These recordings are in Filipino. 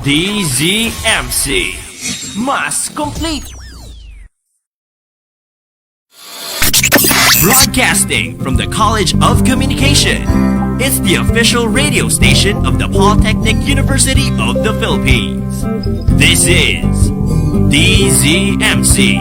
DZMC. Mas complete. Broadcasting from the College of Communication. It's the official radio station of the Polytechnic University of the Philippines. This is DZMC,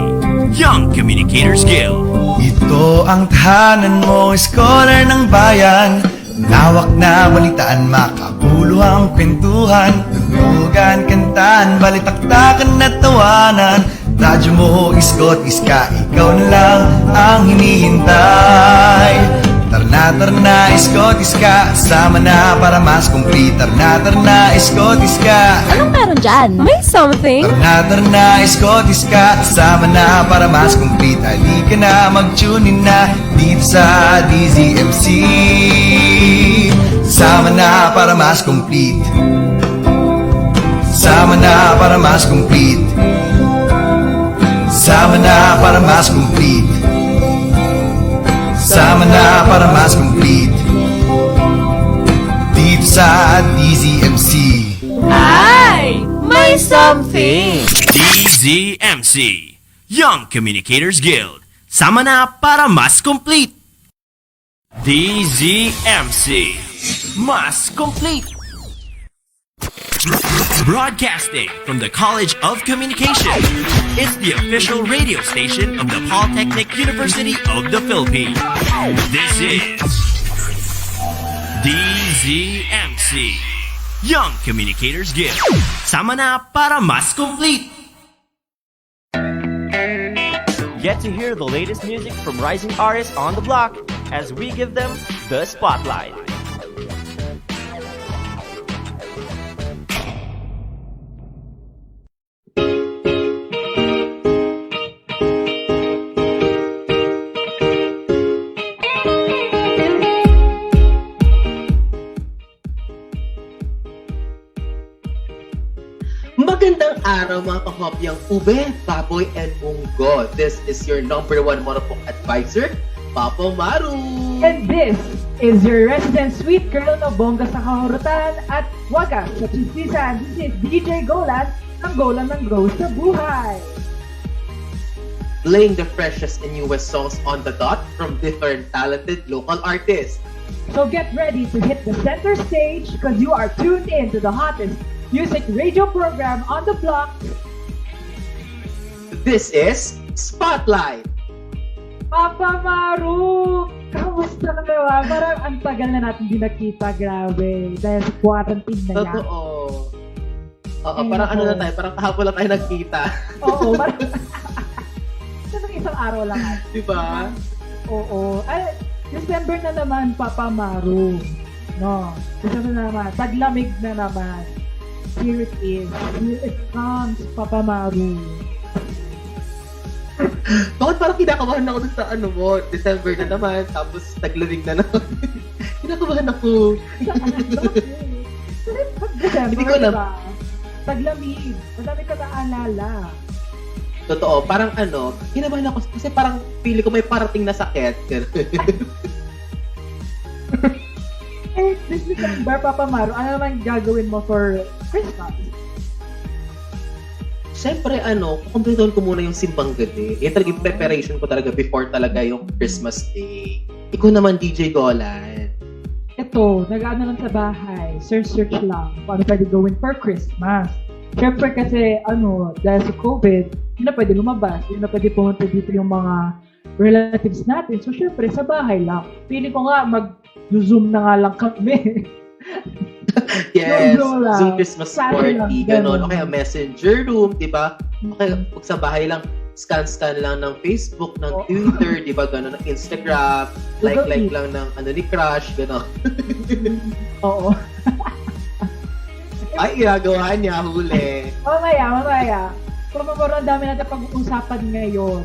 Young Communicators Guild. Ito ang tahanan mo, scholar ng bayan. Nawak na balitaan, makakuluhang kwentuhan. Tugtugan, kantahan, balitaktakan at tawanan. Radyo mo, iskot, iska, ikaw na lang ang hinihintay. Tarna, iskot, iska, sama na para mas complete. Tarna, iskot, iska. Anong meron dyan? May something? Tarna, iskot, iska, sama na para mas complete. Halika na, mag-tune in na dito sa DZMC. Sama na para mas complete. Sama na para mas complete. Sama na para mas complete. Sama na para mas complete. Dito sa DZMC. Ay! May something! DZMC, Young Communicators Guild. Sama na para mas complete. DZMC, mas complete. Broadcasting from the College of Communication. It's the official radio station of the Polytechnic University of the Philippines. This is DZMC, Young Communicators Guild. Sama na para mas complete. Get to hear the latest music from rising artists on the block as we give them the spotlight. Magandang araw mga kahopyang ube, baboy, and munggo. This is your number one monopok advisor, Papa Maru. And this is your resident sweet girl na bongga sa kahurutan at wagas sa chismisan. This is DJ Golan, ang Golan ng Grow sa Buhay. Playing the freshest and newest songs on the dot from different talented local artists. So get ready to hit the center stage because you are tuned in to the hottest music radio program on the block. This is Spotlight. Papa Maru! Kamusta na naman? Parang ang tagal na natin di nakita, grabe. Dahil sa quarantine na yan. Totoo. Oo, parang ano na tayo, parang kahapon lang tayo nagkita. Oo, parang isang araw lang. Diba? Oo. Ay, December na naman, Papa Maru. No, December na naman. Taglamig na naman. Here it is. Here it comes, Papa Maru. Bakit parang kinakabahan ako dun sa ano mo, December na naman, tapos taglamig na naman. Kinakabahan ako. December, Hindi ko alam. diba? Taglamig. Madami ka naalala. Totoo, parang ano, kinabahan ako kasi parang pili ko may parating na sakit. Eh, this December, Papa Maru, ano naman gagawin mo for Christmas? Siyempre, kukumplituhin ko muna yung simbang gabi. Yung talaga yung preparation ko talaga before talaga yung Christmas Day. Ikaw naman, DJ Golan. Ito, nag-ano lang sa bahay, search lang, paano pwede gawin for Christmas. Siyempre kasi, dahil sa COVID, hindi na pwede lumabas, hindi na pwede pumunta dito yung mga relatives natin. So, siyempre, sa bahay lang. Pili ko nga, mag-zoom na nga lang kami. Yes, Zoom Christmas party, gano'n. O kaya messenger room, di ba? O kaya pag sa bahay lang, scan lang ng Facebook, ng Twitter, di ba? Gano'n, ng Instagram, like lang ng ni crush, gano'n. Oo. Ay, ginagawa niya, huli. Mamaya. Pamamaro, ang dami natin pag-uusapan ngayon.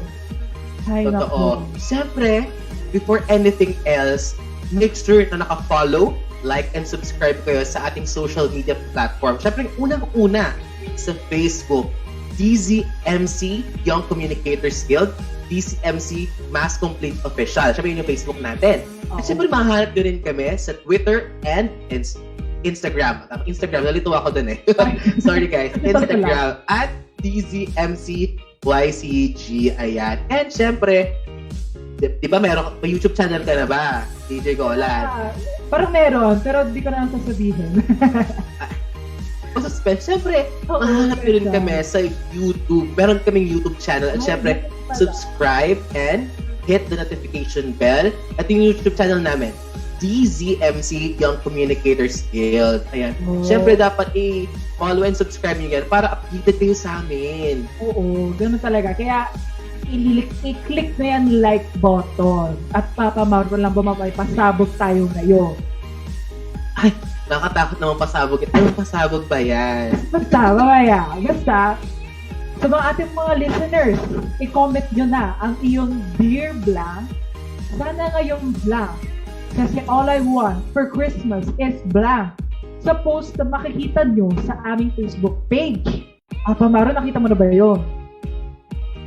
Ay, Totoo. Siyempre, before anything else, make sure na naka-follow, like, and subscribe kayo sa ating social media platform. Siyempre, unang-una sa Facebook, DZMC Young Communicators Guild, DZMC Mas Complete Official. Siyempre, yun yung Facebook natin. At siyempre, mahanap nyo rin kami sa Twitter and Instagram. Instagram, nalito ako dun eh. Sorry guys. Ito Instagram, at DZMCYCG. Ayan. And syempre, di ba may YouTube channel ka na ba? DJ Golan. Parang meron, pero di ko na lang sasabihin. Suspense. Syempre, Oo, mahanap nyo rin ganda. kami sa YouTube. Meron kaming YouTube channel. At syempre, subscribe and hit the notification bell. At yung YouTube channel namin, DZMC Young Communicators Guild. Ayan. Oh. Syempre, dapat i-follow and subscribe nyo yan para updated kayo sa amin. Oo, gano'n talaga. Kaya, i-click na yan like button. At Papa Mauro lang bumabay, pasabog tayo ngayon. Ay, nakatakot naman pasabog. Anong pasabog ba yan? Basta, mamaya. Basta, sa mga ating mga listeners, i-comment nyo na ang iyong Dear Blank. Sana ngayong blank. Kasi all I want for Christmas is blank. Sa post na makikita nyo sa aming Facebook page. Papa Mauro, nakita mo na ba yun?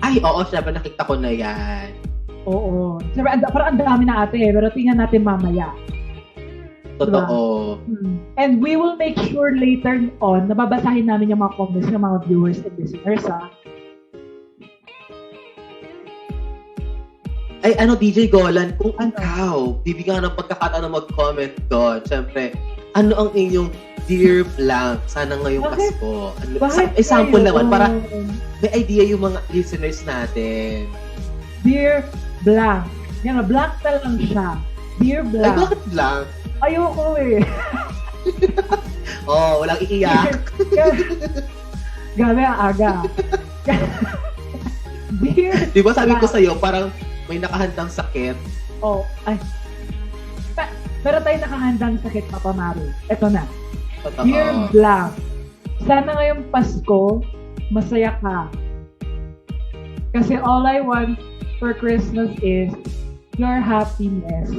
Ay, oo, syempre nakita ko na yan. Oo. Siyempre, parang ang dami na ate, pero tingnan natin mamaya. Totoo. And we will make sure later on na babasahin namin yung mga comments ng mga viewers and listeners, ha? Ay, DJ Golan, kung ikaw, bibigyan ng pagkakataon na mag-comment doon, syempre, ano ang inyong Dear Blank sana ngayong Bakit? Pasko? Bakit Example kayo? naman, para may idea yung mga listeners natin. Dear Blank. Yan, blank na lang siya. Dear Ay, Blank. bakit blank? Ayoko eh. Oh, walang iiyak. Gabi ang aga. Dear Di ba sabi ko Blank. sa'yo, parang may nakahandang sakit. Oh, ay. Pero tayo nakahandang sakit, Papa Maru. Ito na. Totoo. Dear Blank. Sana ngayong Pasko, masaya ka. Kasi all I want for Christmas is your happiness.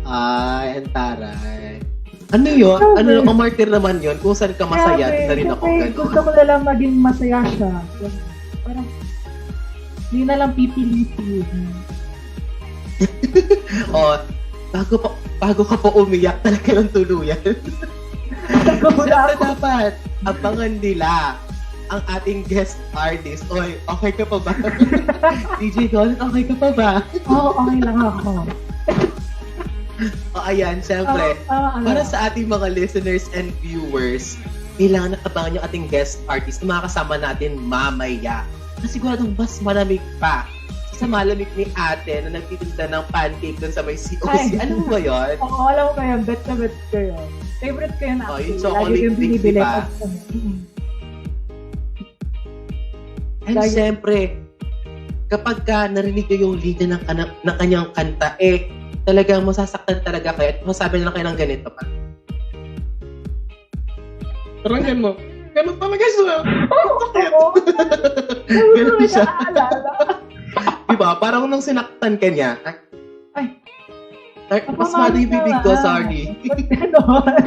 Ay, antaray. Ano yun? Ano yung martyr naman yun? Kung saan ka masaya, Grabe, na rin ako kasi ganun. gusto ko na lang maging masaya siya. Parang, hindi na lang pipilitin. Oh, bago ka pa umiyak talaga ng tuluyan. Siyempre dapat, abangan nila ang ating guest artist. Oy, okay ka pa ba? DJ Don, okay ka pa ba? Oo, okay lang ako. O ayan, siyempre, para sa ating mga listeners and viewers, kailangan na abangan yung ating guest artist na makakasama natin mamaya. Na siguradong mas malamig pa sa malamig ni ate na nagtitinda ng pancake dun sa may COC. Ay. Ano ba yun? Oo, alam ko yun. Bet na bet ko yun. Favorite ko yun Oh, actually. yung chocolate Lagi yung cake, binibili. diba? And Lagi- siyempre, kapag ka narinig nyo yung linya ng kanyang kanta, talagang masasaktan talaga kayo at masasabi na lang kayo ng ganito pa. Taranggan mo. Ganun talaga siya. Oo. Ganun siya. Naaalala. Diba? Parang nung sinaktan ka niya, Ay. mas mado yung bibig ko, sorry. Ba't ganon?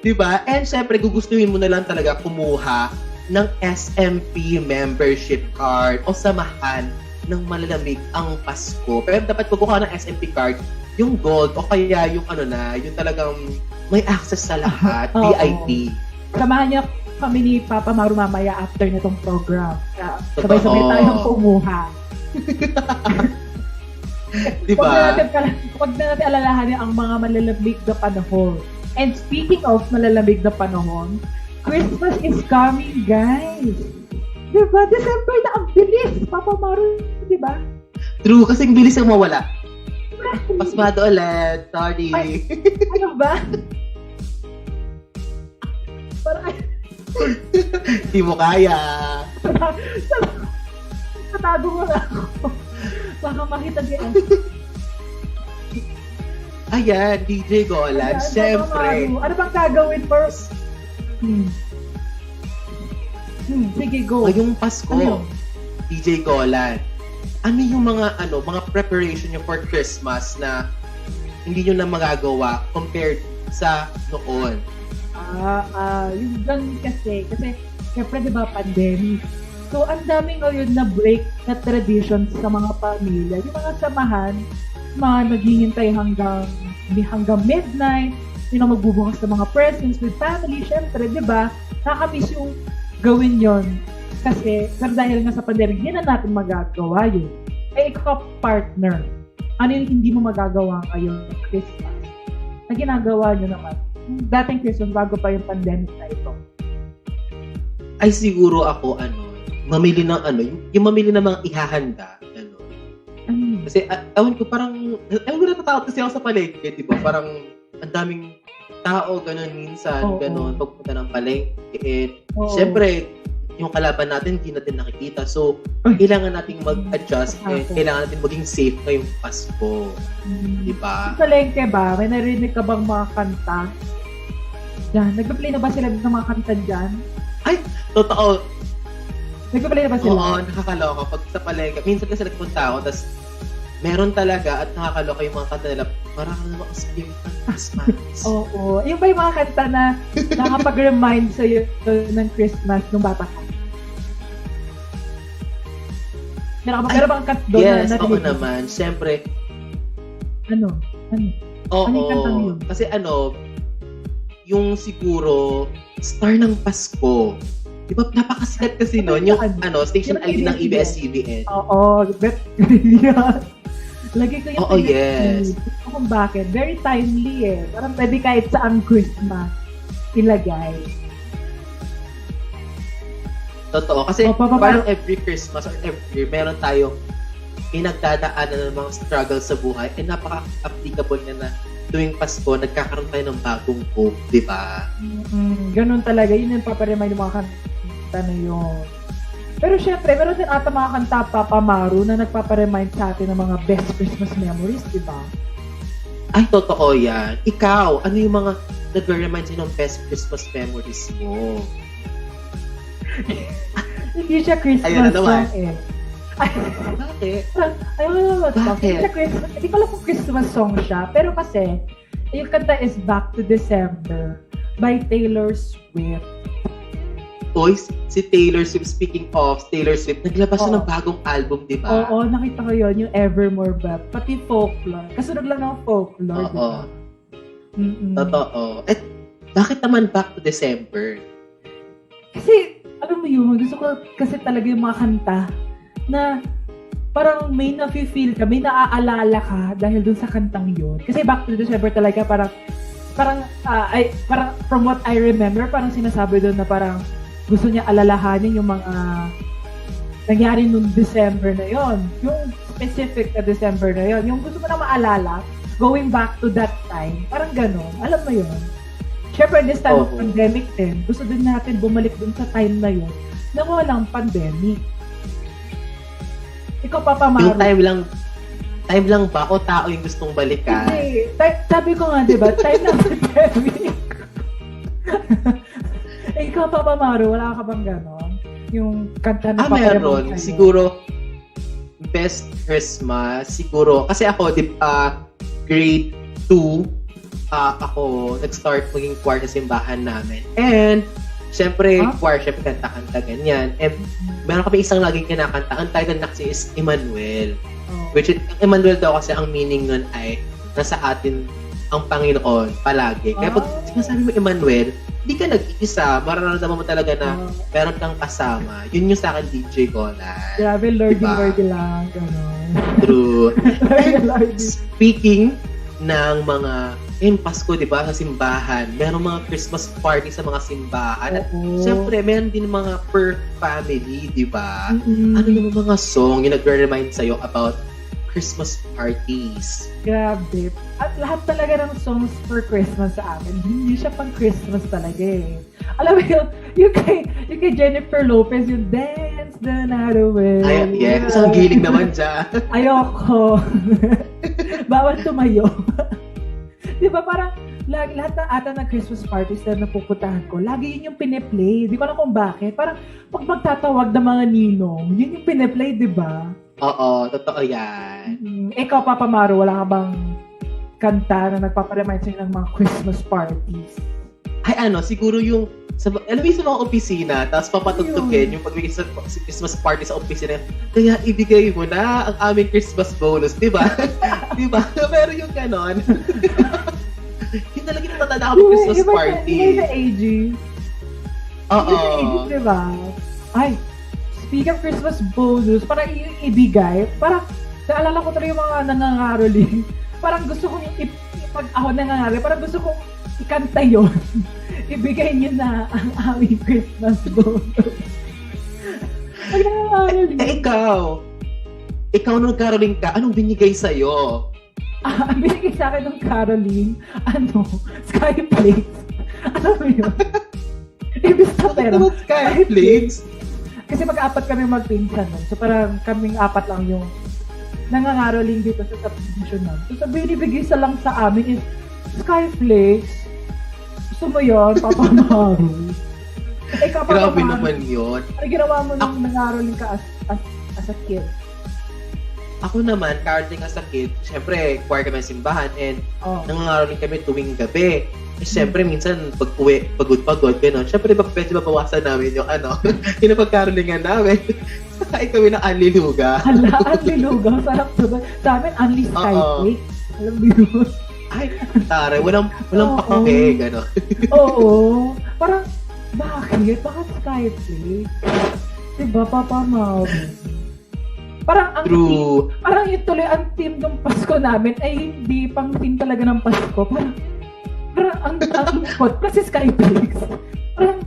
Diba? And syempre, gugustuhin mo na lang talaga kumuha ng SMP membership card o samahan ng malalamig ang Pasko. Pero dapat kukuha ng SMP card, yung gold o kaya yung yung talagang may access sa lahat, Oo. VIP. Samahan niyo kami ni Papa Maru mamaya after nitong program. Totoo. Sabay-sabay tayong kumuha. Diba? Huwag na natin alalahanin ang mga malalamig na panahon. And speaking of malalamig na panahon, Christmas is coming, guys. Diba? December na ang bilis, Papa Maru. Diba? True, kasing bilis ang mawala. Pasmado ulit. Sorry. Ay. Ano ba? Parang, Di mo kaya. natago mo na ako. Baka makita niya. Ayan, DJ Golan. Siyempre. Ano bang gagawin first? Sige, go. Ngayong Pasko, Ano yun? DJ Golan, ano yung mga preparation nyo for Christmas na hindi nyo na magagawa compared sa noon? Yung ganun kasi syempre di ba pandemic. So, ang dami ngayon na break na traditions sa mga pamilya. Yung mga samahan, mga naghihintay hanggang hanggang midnight, magbubukas ng mga presents with family, syempre, di ba? Nakakamiss yung gawin yon. Kasi, pero dahil nga sa pandemic, hindi na natin magagawa yun. Ikaw, partner, ano yung hindi mo magagawa ngayon Christmas? Na ginagawa nyo naman, dating Christmas, bago pa yung pandemic na ito. Ay, siguro ako, mamili ng yung mamili ng mga ihahanda, Kasi, ewan ko, natatakot kasi ako sa palengke, di ba? Parang, ang daming tao, ganun, minsan, ganun, pagpunta ng palengke. Siyempre, yung kalaban natin, hindi natin nakikita. So, kailangan nating mag-adjust, kailangan natin maging safe ngayong Pasko. Di ba? Sa palengke ba, may narinig ka bang mga kanta? Diyan, nag-play na ba sila ng mga kanta dyan? Ay, totoo. Nag-play na ba sila? Oo, nakakaloka. Pag sa palengke, minsan kasi nagpunta ako, tapos meron talaga at nakakaloka yung mga kanta nila. Parang naman ang spirit ng Christmas. Oo. Yung ba yung mga kanta na nakapag-remind sa'yo ng Christmas nung bata ka? Meron bang kanta doon yes, na oo narinig mo? naman. Siyempre. Ano? Oo. Ano yung kanta yun? Kasi yung siguro, Star ng Pasko. Di ba, napakasikat kasi nun, yung station ID ng ABS-CBN. Oo, yeah. Lagi ko yung Oo, yes. Kung bakit. Very timely eh. Parang pwede kahit saang Christmas ilagay. Totoo. Kasi parang every Christmas or every year, meron tayong pinagdadaanan ng mga struggles sa buhay and napaka-applicable na tuwing Pasko, nagkakaroon tayo ng bagong hope, di ba? Ganun talaga. Yun yung paparemind ng mga kanta na yun. Pero syempre, meron din ata mga kanta Papa Maru na nagpaparemind sa atin ng mga best Christmas memories, di ba? Ay, totoo yan. Ikaw, ano yung mga nag-remind sa'yo ng best Christmas memories mo? Hindi siya Christmas Ayun na naman. song eh. Bakit? Ayun na naman. Bakit? Hindi ko alam kung Christmas song siya. Pero kasi, yung kanta is Back to December by Taylor Swift. Uy, si Taylor Swift, speaking of Taylor Swift, naglabas siya ng bagong album, di ba? Oo, nakita ko yun, yung Evermore ba? Pati Folklore. Kasunod lang ng Folklore, di ba? Totoo. At bakit naman Back to December? Kasi, alam mo yun, gusto ko kasi talaga yung mga kanta na parang may na-feel ka, may naaalala ka dahil dun sa kantang yun. Kasi Back to December talaga parang from what I remember, parang sinasabi doon na parang gusto niya alalahanin yung mga nangyari nung December na yon, yung specific na December na yon, yung gusto mo na maalala, going back to that time, parang gano'n, alam mo yun. Siyempre, this time of pandemic din, gusto din natin bumalik dun sa time na yun, na walang pandemic. Ikaw, Papa Maru. Yung time lang ba o tao yung gustong balikan? Hindi. Sabi ko nga, di ba, time ng pandemic. Ikaw, Papa Maru, wala ka bang gano'n? Yung kanta na meron. Siguro, best Christmas, siguro, kasi ako, grade 2, ako, nag-start maging choir sa simbahan namin. And, syempre, choir, syempre, kanta-kanta, ganyan. And, meron kami isang laging kinakanta. Ang title na kasi is Emmanuel. Which is, Emmanuel daw kasi ang meaning nun ay, nasa atin ang Panginoon palagi. Kaya pag sinasabi mo Emmanuel, hindi ka nag-iisa. Mararamdaman mo talaga na meron kang kasama. Yun yung sa akin, DJ Golan. Grabe, Lordy lang. Gano'n. True. And speaking ng mga Pasko, di ba, sa simbahan, meron mga Christmas party sa mga simbahan. At syempre, meron din mga per family, di ba? Ano yung mga song yung nagre-remind sa'yo about Christmas parties? Grabe. At lahat talaga ng songs for Christmas sa amin, hindi siya pang Christmas talaga eh. Alam mo yung kay Jennifer Lopez, yung Dance the Night Away. Ay, yeah. Isang giling naman dyan. Ayoko. Bawal tumayo. Di ba parang lahat na ata ng Christmas parties na napupuntahan ko, lagi yun yung piniplay. Di ko alam kung bakit. Parang pag magtatawag ng mga ninong, yun yung piniplay, di ba? Oo, totoo yan. Ikaw, Papa Maru, wala ka bang kanta na nagpaparemind sa'yo ng mga Christmas parties? Ay, siguro yung alam mo yung sa mga opisina, tapos papatugtugin yung pagbigay sa Christmas party sa opisina. Kaya ibigay mo na ang aming Christmas bonus, di ba? Di ba? Pero yung ganon. Yung talaga yung matanda kami Christmas party. Iba yung AG. Oo. Di ba? Ay, speaking of Christmas bonus, para ibigay, parang, naalala ko talaga yung mga nangangaroling. Parang gusto kong, pag ako nangangaroling, parang gusto kong ikanta yun. Ibigay niyo na ang aming Christmas bonus. Pag nangangaroling. Ikaw nung caroling ka, anong binigay sa'yo? Ang binigay sa akin ng caroling, Skyflakes. Ano mo yun? Ibig sa pera. Skyflakes? Kasi mag-apat kami magpinsan nun. So parang kaming apat lang yung nangangaroling dito sa subdivision nun. So sabi binibigay sa lang sa amin is Skyflakes. Gusto mo yun, Papa Maru? Ikaw, Papa Grabe Maru. naman yun. Ano ginawa mo nung nangaroling ka as a kid? Ako naman, caroling as a kid, syempre, choir kami sa simbahan and nangangaroling kami tuwing gabi. Eh, syempre, minsan, pag uwi, pagod-pagod, gano'n. Syempre, pwede mabawasan namin yung yung pagkarolingan namin. Sakain kami ng anliluga. Hala, anliluga. Sarap ba? Sa amin, unli Skyflakes. Alam mo yun? Ay, tare, walang pakake, gano'n. Oo. Parang, bakit? Bakit Skyflakes? Diba, Papa Mau? Parang ang True. Parang yung tuloy ang team ng Pasko namin ay hindi pang team talaga ng Pasko. Parang ang lungkot kasi Skyflakes. Parang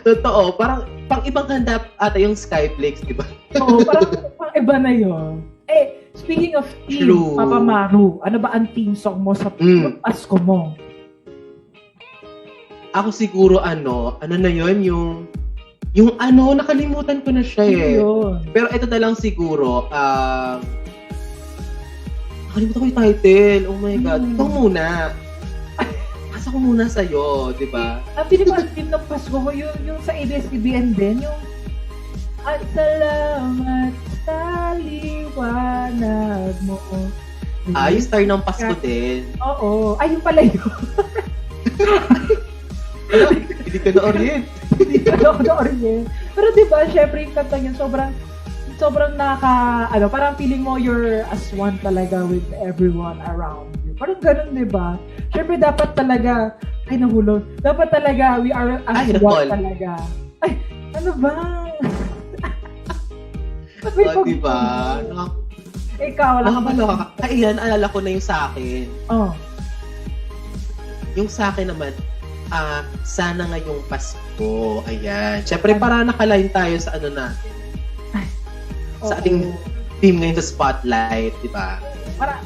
Totoo, parang pang ibang handa ata yung Skyflakes, di ba? oo, parang pang iba na yun. Eh, speaking of team, True. Papa Maru, ano ba ang team song mo sa Pasko mo? Ako siguro ano na yun, yung nakalimutan ko na siya eh. Yun. Pero ito na lang siguro, nakalimutan ko yung title. Oh my God. Ikaw muna. Asa ko muna sa'yo, di ba? Ang pinipag-team ng Pasko ko, yung sa ABS-CBN din, yung at salamat sa liwanag mo. Yung star ng Pasko din. Oo. Ay, yung pala yun. Hindi ko na-orient. Hindi ko na-orient. Pero diba, syempre yung kanta yun, sobrang parang feeling mo you're as one talaga with everyone around you. Parang ganun, diba? Syempre dapat talaga, ay nahulog, dapat talaga we are as one talaga. Ay, ano ba? Diba? Ikaw, wala ka ba? Ayan, alala ko na yung sa akin. Oh. Yung sa akin naman, sana ngayong Pasko. Ayan. Siyempre, para nakalain tayo sa natin. Sa ating team ngayon sa Spotlight, di ba? Para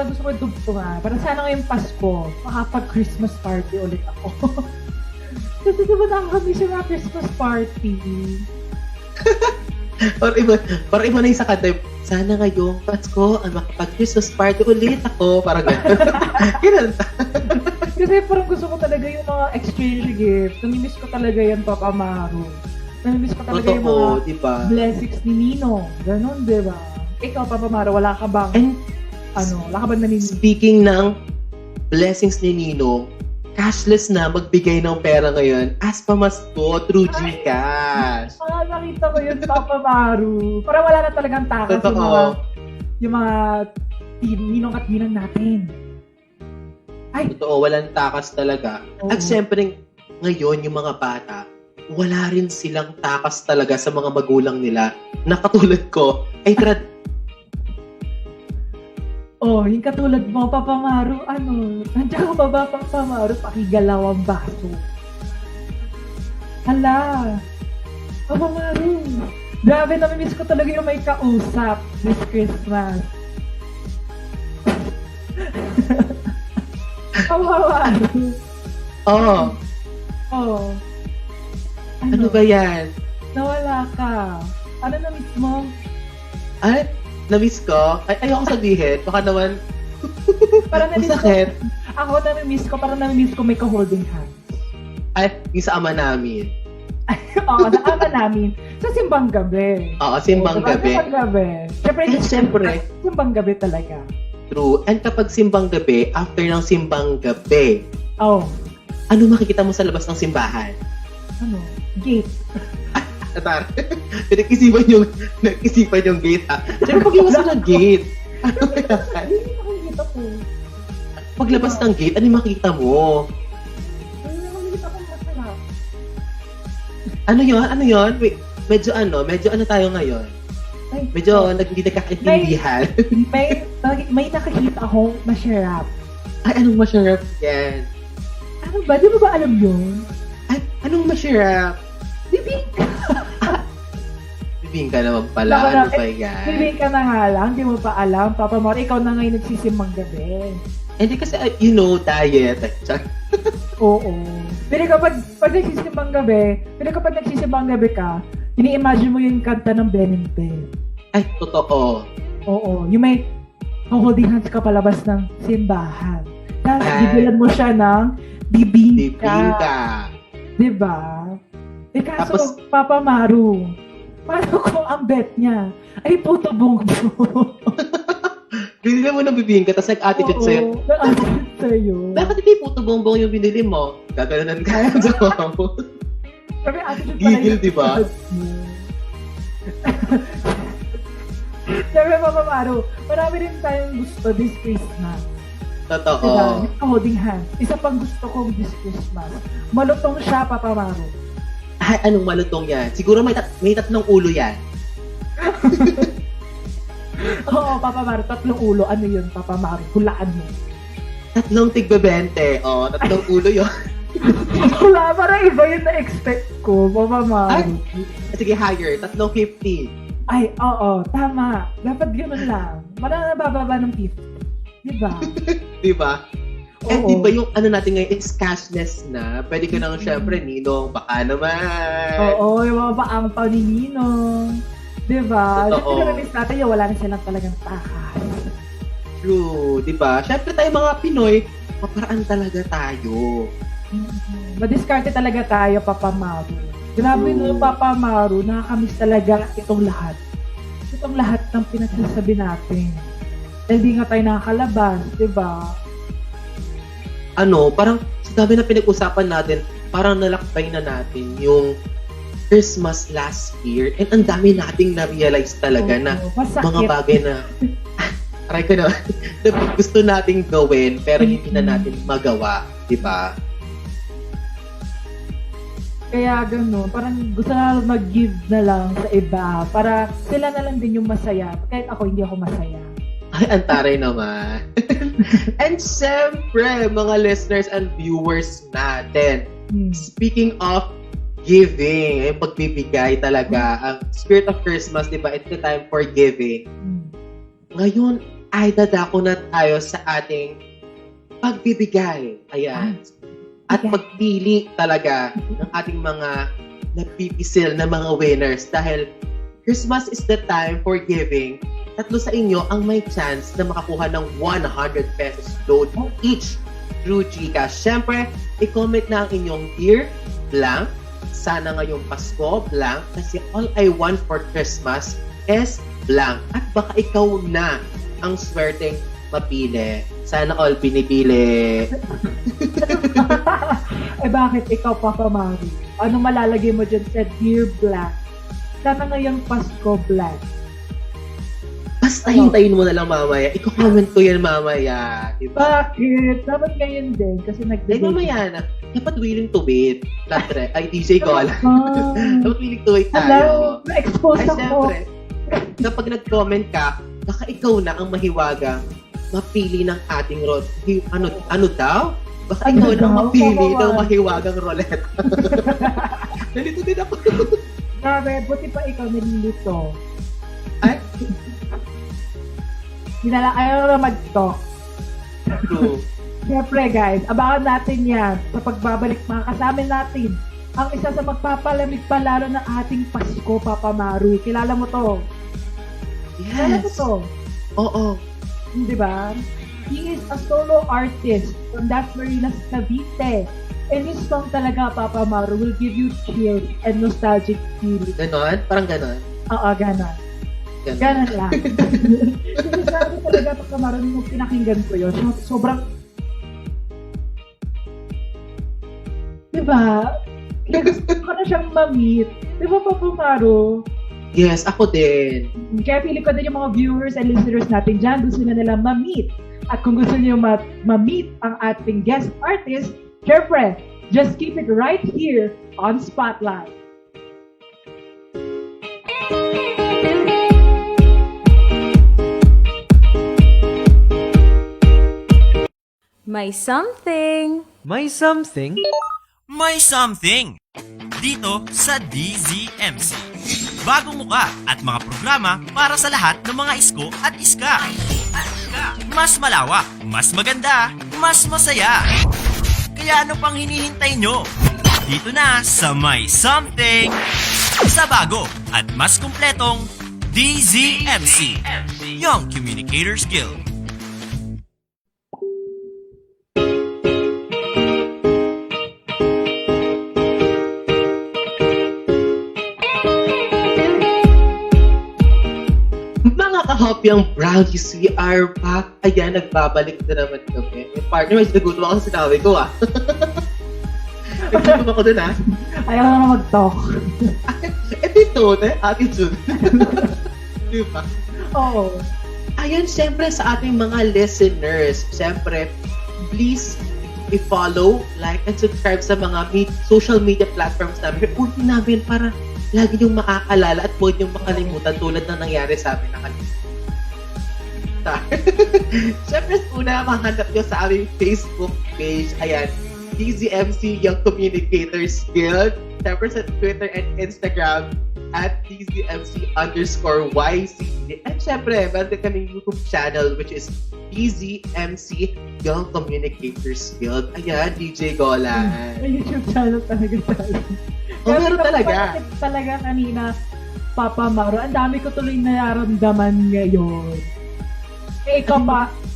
gusto ko dugtungan. Para sana ngayong Pasko, makapag-Christmas party ulit ako. Kasi diba nakakamiss yung mga Christmas party? Para iba na yung sa kanta. Sana ngayong Pasko, makapag-Christmas party ulit ako. Parang gano'n. Kasi parang gusto ko talaga yung mga exchange gift. Namimiss ko talaga yan, Papa Maru. Namimiss ko talaga yung mga diba? blessings ni Nino. Ganon, diba? Ikaw, Papa Maru, wala ka bang, wala ka bang namimiss? Speaking ng blessings ni Nino, cashless na magbigay ng pera ngayon as pamasko through GCash. Nakita ko yun, Papa Maru. Para wala na talagang takas yung mga ninong at ninang natin. Ay. Totoo, walang takas talaga. Oo. At syempre, ngayon, yung mga bata, wala rin silang takas talaga sa mga magulang nila na katulad ko, ay yung katulad mo, Papa Maru, nandiyan ka ba ba, Papa Maru, pakigalaw ang baso. Hala, Papa Maru, grabe, namimiss ko talaga yung may kausap this Christmas. Papa Maru. Ano ba yan? Nawala ka. Ano na-miss mo? Ay, na-miss ko? Ayoko sabihin. Baka naman, Parang na-miss ko. masakit. Ako na-miss ko. Parang na-miss ko may ka-holding hands. Ay, yung sa ama namin. Oo, sa ama namin. Sa simbang gabi. Oo, simbang gabi. Simbang gabi. Siyempre. Simbang gabi talaga. True. And kapag simbang gabi, after ng simbang gabi, Oh. ano makikita mo sa labas ng simbahan? Gate. Atar. Nag-isipan yung gate, ha? Siyempre, pag iwas ng gate. Ano yan? Yun yung nakikita ko. Paglabas ng gate, ano yung makita mo? Yun yung nakikita ko masarap. Ano yon? Ano yon? Wait, medyo ano tayo ngayon? Ay, Medyo hindi nagkakaintindihan. may nakikita akong masarap. Ay, anong masarap yan? Ano ba? Di mo ba alam yun? Ay, anong masarap? Bibingka. Bibingka naman pala. Baka Ano na- ba yan? Bibingka na nga lang. Di mo pa alam. Papa Mar, ikaw na ngayon nagsisimang gabi. Hindi kasi, diet. Oo. Pero kapag nagsisimbang gabi ka, ini-imagine mo yung kanta ng Benente. Ay, totoo. Oo. Yung may holding hands ka palabas ng simbahan. Tapos Ay. bibilan mo siya ng bibingka. Bibingka. Diba? Eh kaso, Tapos- Papa Maru, paano kung ang bet niya ay puto bongbong? Binili mo ng bibingka, tapos nag-attitude sa'yo. Nag-attitude sa'yo. Bakit hindi puto bongbong yung binili mo? Gaganan ka sa mo. Sabi, attitude Gigil, yung diba? attitude mo. Sabi, Papa Maru, marami rin tayong gusto this Christmas. Totoo. Diba? Yung holding hands. Isa pang gusto kong this Christmas. Malutong siya, Papa Maru. Ay, anong malutong yan? Siguro may tatlong ulo yan. Oo, Papa Maru, 3 ulo. Ano yun, Papa Maru? Hulaan mo. Tatlong tigbe-20. Oh, tatlong ulo yun. Wala, parang iba yung na-expect ko, Papa Maru. Sige, higher. Tatlong 50. Ay, oo, tama. Dapat gano'n lang. Parang nabababa ng 50. Diba? Diba? Eh, Oo. diba yung ano natin ngayon is cashless na. Pwede ka nang syempre, Ninong, baka naman. Oo, yung mga paang ni Ninong. Diba? Totoo. Siyempre na-miss natin yung wala na silang talagang takas. True, diba? Syempre tayo mga Pinoy, maparaan talaga tayo. Madiskarte talaga tayo, Papa Maru. Grabe True. no, Papa Maru, nakakamiss talaga itong lahat. Itong lahat ng pinagsasabi natin. Dahil di nga tayo nakakalabas, diba? Ano, parang sa dami na pinag-usapan natin, parang nalakbay na natin yung Christmas last year and ang dami nating na-realize talaga na Oo, masakit. mga bagay na aray ko na gusto nating gawin pero hindi na natin magawa, di ba? Kaya gano'n, parang gusto na mag-give na lang sa iba para sila na lang din yung masaya. Kahit ako, hindi ako masaya. Ay, antaray naman. And syempre, mga listeners and viewers natin, speaking of giving, yung pagbibigay talaga, ang spirit of Christmas, di ba, it's the time for giving. Ngayon, ay dadako na tayo sa ating pagbibigay. Ayan. At magpili talaga ng ating mga napipisil na mga winners dahil Christmas is the time for giving. 3 sa inyo ang may chance na makakuha ng 100 pesos load each through GCash. Siyempre, i-comment na ang inyong dear blank. Sana ngayong Pasko, blank. Kasi all I want for Christmas is blank. At baka ikaw na ang swerteng mapili. Sana all pinipili. Eh bakit ikaw, Papa Maru? Ano malalagay mo dyan sa Dear Black? Sana ngayong Pasko, Black. Basta hintayin mo na lang mamaya. I-comment ko yan mamaya. Diba? Bakit? Dapat ngayon din kasi Ay, nag-debate. mamaya na. Dapat willing to wait. Latre. Ay, DJ ko alam. Dapat willing to wait Hello, tayo. na-expose Ay, ako. siyempre. Kapag nag-comment ka, baka ikaw na ang mahiwagang mapili ng ating ano daw? Baka Ano ikaw na ang daw? mapili Kawawa. ng mahiwagang roulette. Nalito din ako. Grabe, buti pa ikaw nililito. Ay, Ayaw na mag-talk. true. Siyempre guys, abangan natin yan sa pagbabalik mga kasama natin. Ang isa sa magpapalamig pa lalo ng ating Pasko, Papa Maru. Kilala mo to? Kilala mo Yes. to? Oo. Di ba? He is a solo artist from Dasmariñas, Cavite. And his song talaga, Papa Maru, will give you chills and nostalgic feeling. Ganon? Parang ganon. Oo, ganon. Ganon. Ganon lang. Sinasabi talaga, Papa Maru, nung pinakinggan ko yun, sobrang... Di ba? Kaya gusto ko na siyang ma-meet. Di ba, Papa Maru? Yes, ako din. Kaya feeling ko din yung mga viewers and listeners natin dyan, gusto na nila ma-meet. At kung gusto niyo ma-meet ang ating guest artist, syempre, just keep it right here on Spotlight. May something. May something? May something! Dito sa DZMC. Bagong muka at mga programa para sa lahat ng mga isko at iska. Mas malawak, mas maganda, mas masaya. Kaya ano pang hinihintay nyo? Dito na sa May Something! Sa bago at mas kumpletong DZMC, Young Communicators Guild. Mga kahopyang brownies, we are back. Ayan, nagbabalik na naman kami. May partner, may nagutom ako sa sinabi ko Nagsutom ako dun Ayaw na mag-talk. Dito, attitude. Diba? Oo. Ayan, syempre sa ating mga listeners, syempre, please i-follow, like, and subscribe sa mga social media platforms namin. Ulitin namin para lagi niyong makakalala at huwag niyong makalimutan tulad ng nangyari sa amin nakalimutan. Syempre, una, mahanap niyo sa aming Facebook page. Ayan, DZMC Young Communicators Guild. Syempre sa Twitter and Instagram at DZMC_YC. At syempre, meron din kaming YouTube channel which is DZMC Young Communicators Guild. Ayan, DJ Golan. May YouTube channel talaga tayo. Oh, meron talaga. Kasi talaga kanina, Papa Maro, ang dami ko tuloy nararamdaman ngayon.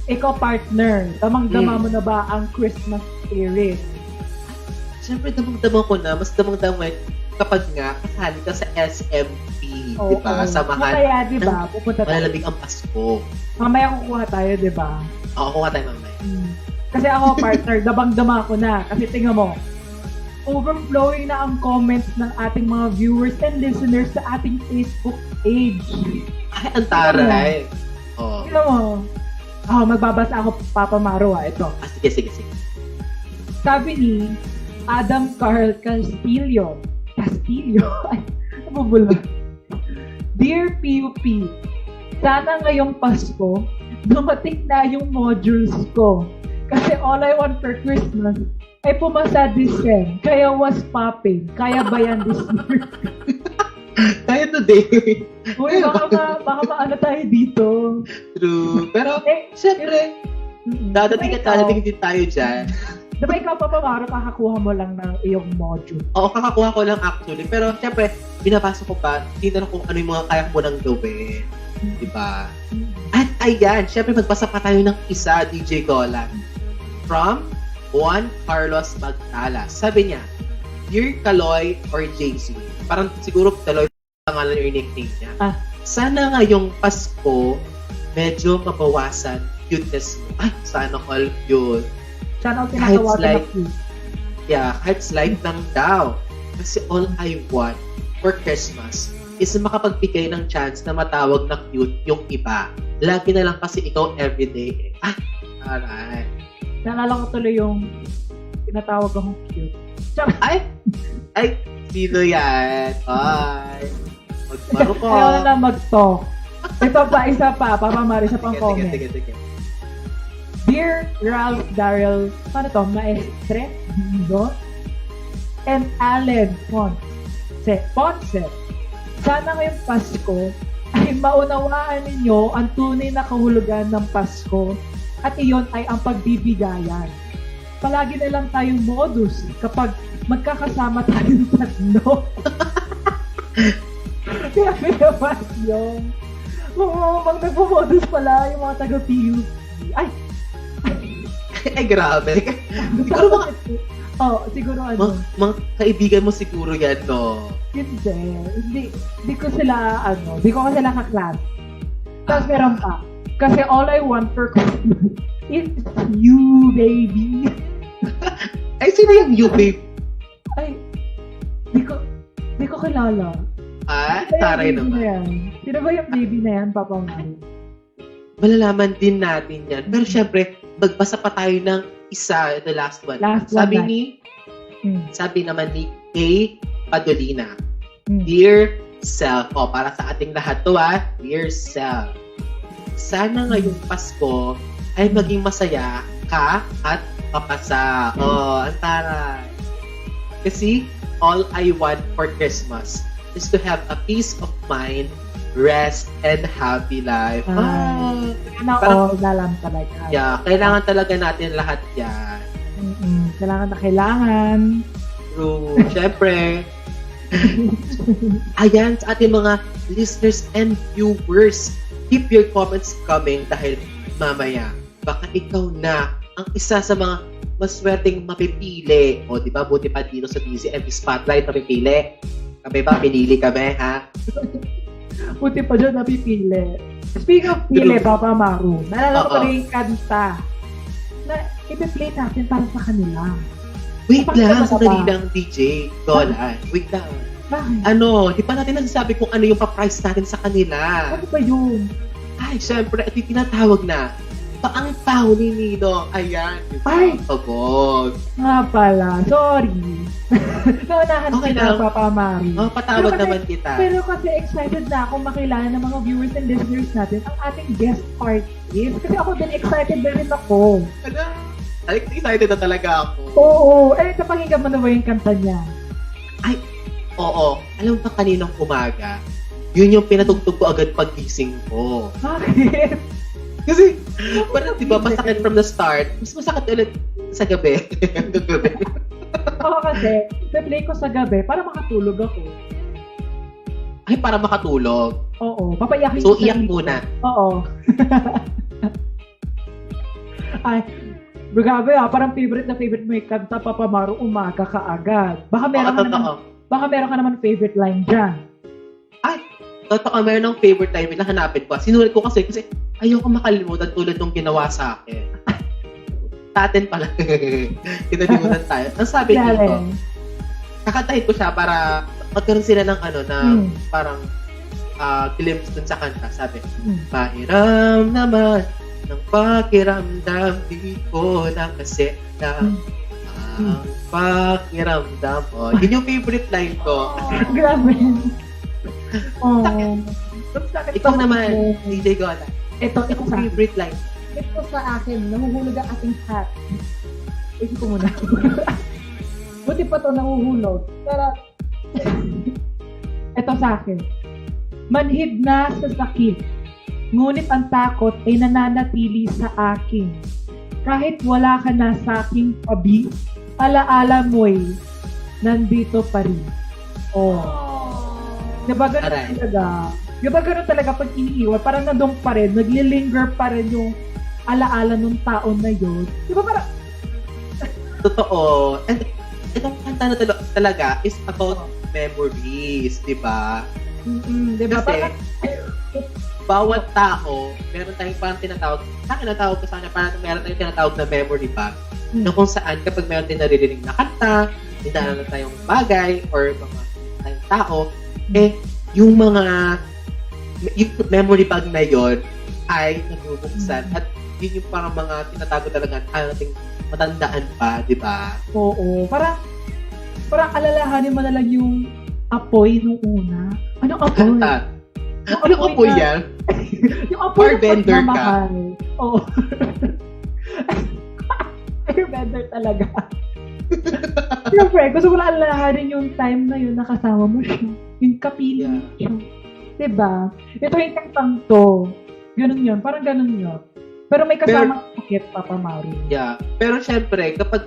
Ikaw partner, damang-dama mo na ba ang Christmas spirit? Siyempre, damang-damang ko na. Mas damang-damang kapag nga kasali ka sa SMP. Oo, diba? Samahan. Kaya, diba? Pupunta tayo. Malalamig ang Pasko. Mamaya kukuha tayo, diba? Oo, kuha tayo mamaya. Kasi ako, partner, dabang-dama ko na. Kasi tingnan mo, overflowing na ang comments ng ating mga viewers and listeners sa ating Facebook page. Ay, ang taray. Oo. Tingnan mo. Magbabasa ako, Papa Maro, Ito. Sige. Sabi ni Adam Carl Castillo. Ay, nabubula. Dear PUP, sana ngayong Pasko, dumating na yung modules ko. Kasi all I want for Christmas ay pumasa this sem. Kaya was popping. Kaya ba yan this year? Kaya today. Uy, baka maano tayo dito. True. Pero, syempre, dadating din tayo dyan. Diba ikaw, Papa Maro, kakakuha mo lang ng iyong module? Oo, kakakuha ko lang actually. Pero, syempre, binabasa ko pa, tinanong kung ano yung mga kaya ko nang gawin. Diba? At ayan, syempre, magbasa pa tayo ng isa, DJ Golan. From Juan Carlos Magtala. Sabi niya, Dear Kaloy or JC, parang siguro Kaloy pangalan yung nickname niya. Sana ngayong Pasko, medyo mabawasan cuteness mo. Ay, sana all yun. Sana ako tinatawagan na cute. Yeah, kahit slight lang daw. Kasi all I want for Christmas is makapagbigay ng chance na matawag na cute yung iba. Lagi na lang kasi ikaw everyday. Alright. Naalala ko tuloy yung tinatawag akong cute. Ay, sino yan? Ay, magmaro ko. Ayaw na lang mag-talk. Ito pa, isa pa. Papa Mari, isa pang comment. Sige. Dear Ralph Daryl, paano to? Maestre, Bindo, and Allen Ponce. Sana ngayong Pasko ay maunawaan ninyo ang tunay na kahulugan ng Pasko at iyon ay ang pagbibigayan. Palagi na lang tayong modus kapag magkakasama tayong tatlo. Kaya naman yun. Pag nagpo-modus pala yung mga taga-PUP. Ay, grabe. Siguro siguro ano. Mga kaibigan mo siguro yan, no? Hindi ko sila, hindi ko sila kaklas. Tapos meron pa. Kasi all I want for Christmas is you, baby. Ay, sino yung you, babe? Ay, di ko kilala. Taray Sino ba yung baby na naman. yan? Sino ba yung baby na yan, Papa Maru? Malalaman din natin yan. Pero syempre, magbasa pa tayo ng isa, the last one. Last one sabi na. sabi naman ni Kay Padolina, Hmm. Dear Self. Para sa ating lahat to Dear Self. Sana ngayong Pasko ay maging masaya ka at papasa. Ang taray. Kasi all I want for Christmas is to have a peace of mind, rest, and happy life. Na Parang- all na lang talaga. Yeah, kailangan talaga natin lahat yan. Kailangan na kailangan. True. Siyempre. Ayan, sa ating mga listeners and viewers, keep your comments coming dahil mamaya, baka ikaw na ang isa sa mga maswerteng mapipili. O, di ba? Buti pa dito sa DZMP Spotlight, mapipili. Kami ba? Pinili kami, ha? Puti pa dyan napipili. Speaking of pili, True. Papa Maru, naalala ko Oo. pa rin yung kanta na ipi-play natin para sa kanila. Wait Bakit lang, ka ba? sandali lang, DJ. Golan. Wait lang. Bakit? Di pa natin nasasabi kung ano yung pa-price natin sa kanila. Ano ba yun? Ay, syempre, ito yung tinatawag na paang tao ni Nino. Ayan. Diba? Ay! Pagod. Nga pala, sorry. Naunahan Okay kita, lang. Papa Maru. Patawag Pero kasi- naman kita. Pero kasi excited na ako makilala ng mga viewers and listeners natin ang ating guest artist. Kasi ako din excited na rin ako. Ay, excited na talaga ako. Oo. Napakinggan mo na ba yung kanta niya? Oo. Alam mo ba kaninang umaga? Yun yung pinatugtog ko agad pagising ko. Bakit? Kasi, parang di ba, masakit from the start. Mas masakit ulit sa gabi. Gabi. Ako kasi, play ko sa gabi para makatulog ako. Ay, para makatulog. Oo. Papayakin So, ko sa iyak sarili ko. muna. Oo. Ay, grabe parang favorite na favorite mo yung kanta, Papa Maru, umaga ka agad. Baka meron ka naman, Totoo. baka meron ka naman favorite line dyan. Totoo, mayroon ng favorite time na hanapin ko. Sinulat ko kasi ayoko makalimutan tulad nung ginawa sa akin. Sa atin pala. Kinalimutan tayo. Ang sabi dito, Galing. kakantahin ko siya para magkaroon sila ng na Hmm. parang glimpse dun sa kanta. Sabi, Hmm. pahiram naman ng pakiramdam, di ko na kasi na ang pakiramdam. Yun yung favorite line ko. Grabe. Oh. Ikaw naman, DJ Gola. Ito Ito sa favorite line. Ito sa akin, nahuhulog ang ating hat. Isip ko muna. Buti pa to nahuhulog. Pero, ito sa akin. Manhid na sa sakit, ngunit ang takot ay nananatili sa akin. Kahit wala ka na sa aking tabi, alaala mo'y nandito pa rin. Oh. Diba ganun Aray. talaga? Diba ganun talaga pag iniiwan? Parang nandun pa rin, naglilinger pa rin yung alaala nung taon na yun. Diba parang, Totoo. And itong kanta na talaga is about memories, di ba? diba Kasi, parang, bawat tao, meron tayong parang tinatawag, sa akin natawag ko sa kanya, parang meron tayong tinatawag na memory bag, na kung saan kapag meron tayong naririnig na kanta, hindi tayong bagay, or mga tayong tao, yung memory bag na yon ay nabubuksan at yun yung parang mga tinatago talaga ating matandaan pa, di ba? oo, parang alalahanin mo na lang yung apoy nung una. Anong apoy? Kanta. Ano po yan? Yung apoy ng Barbender ka. pagmamahal. Oo. Airbender talaga. Siyempre, gusto ko lang alalahanin yung time na yun na kasama mo siya. Yung kapiling siya. Diba? Ito yung kantang to. Ganun yun. Parang ganun yun. Pero may kasama sakit, Papa Maru. Yeah. Pero syempre, kapag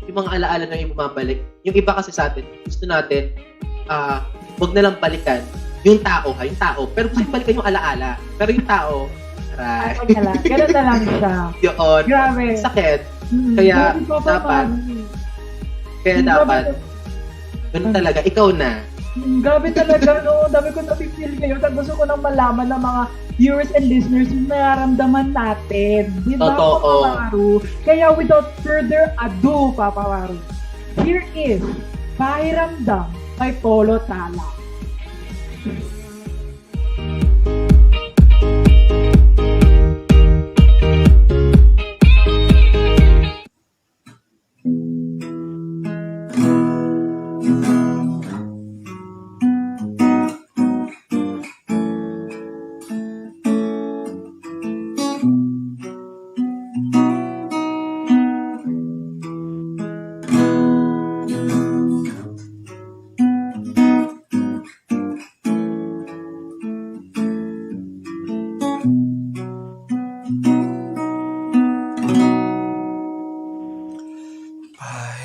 yung mga alaala na yung bumabalik, yung iba kasi sa atin, gusto natin, wag na lang balikan yung tao. Pero gusto balikan yung alaala. Pero yung tao, aray. Ganun na lang siya. Yun. Grabe. Sakit. Hmm, Kaya, grabe, Papa dapat, Maru. Kaya dapat, ganun talaga, ikaw na. Grabe talaga, no? Dami ko napipil ngayon. At gusto ko nang malaman ng mga viewers and listeners yung nararamdaman natin. Di ba, Totoo. Papa Maru? Kaya without further ado, Papa Maru, here is Pahiramdam by Polo Tala.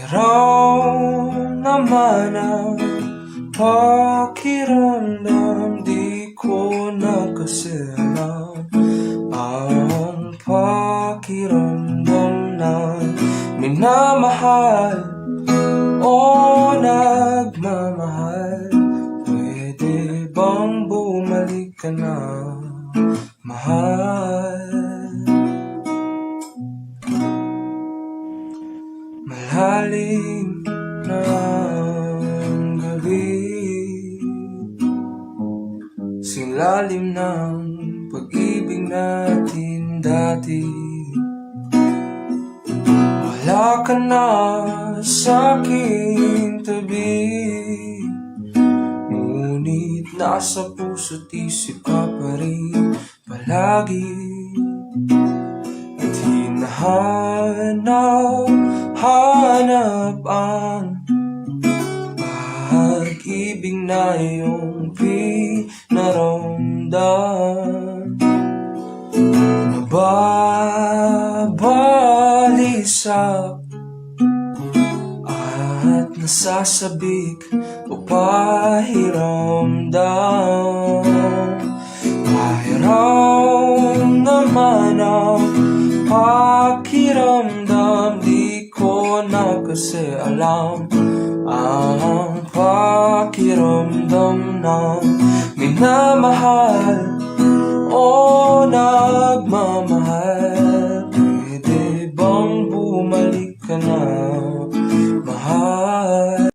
Mayroon naman ang pakiramdam, di ko na kasi alam ang pakiramdam na minamahal o nagmamahal. Pwede bang bumalik ka na, mahal? Malalim na ang gabi, silalim ng pag-ibig natin dati. Wala ka na sa aking tabi, ngunit nasa puso't isip ka pa rin palagi. At hinahanap ang pag-ibig na iyong pinaramdam, nababalisap at nasasabik o pahiramdam. Pahiram naman ang pakiramdam, di ko na kasi alam ang pakiramdam ng minamahal o nagmamahal. Pwede bang bumalik ka na, mahal?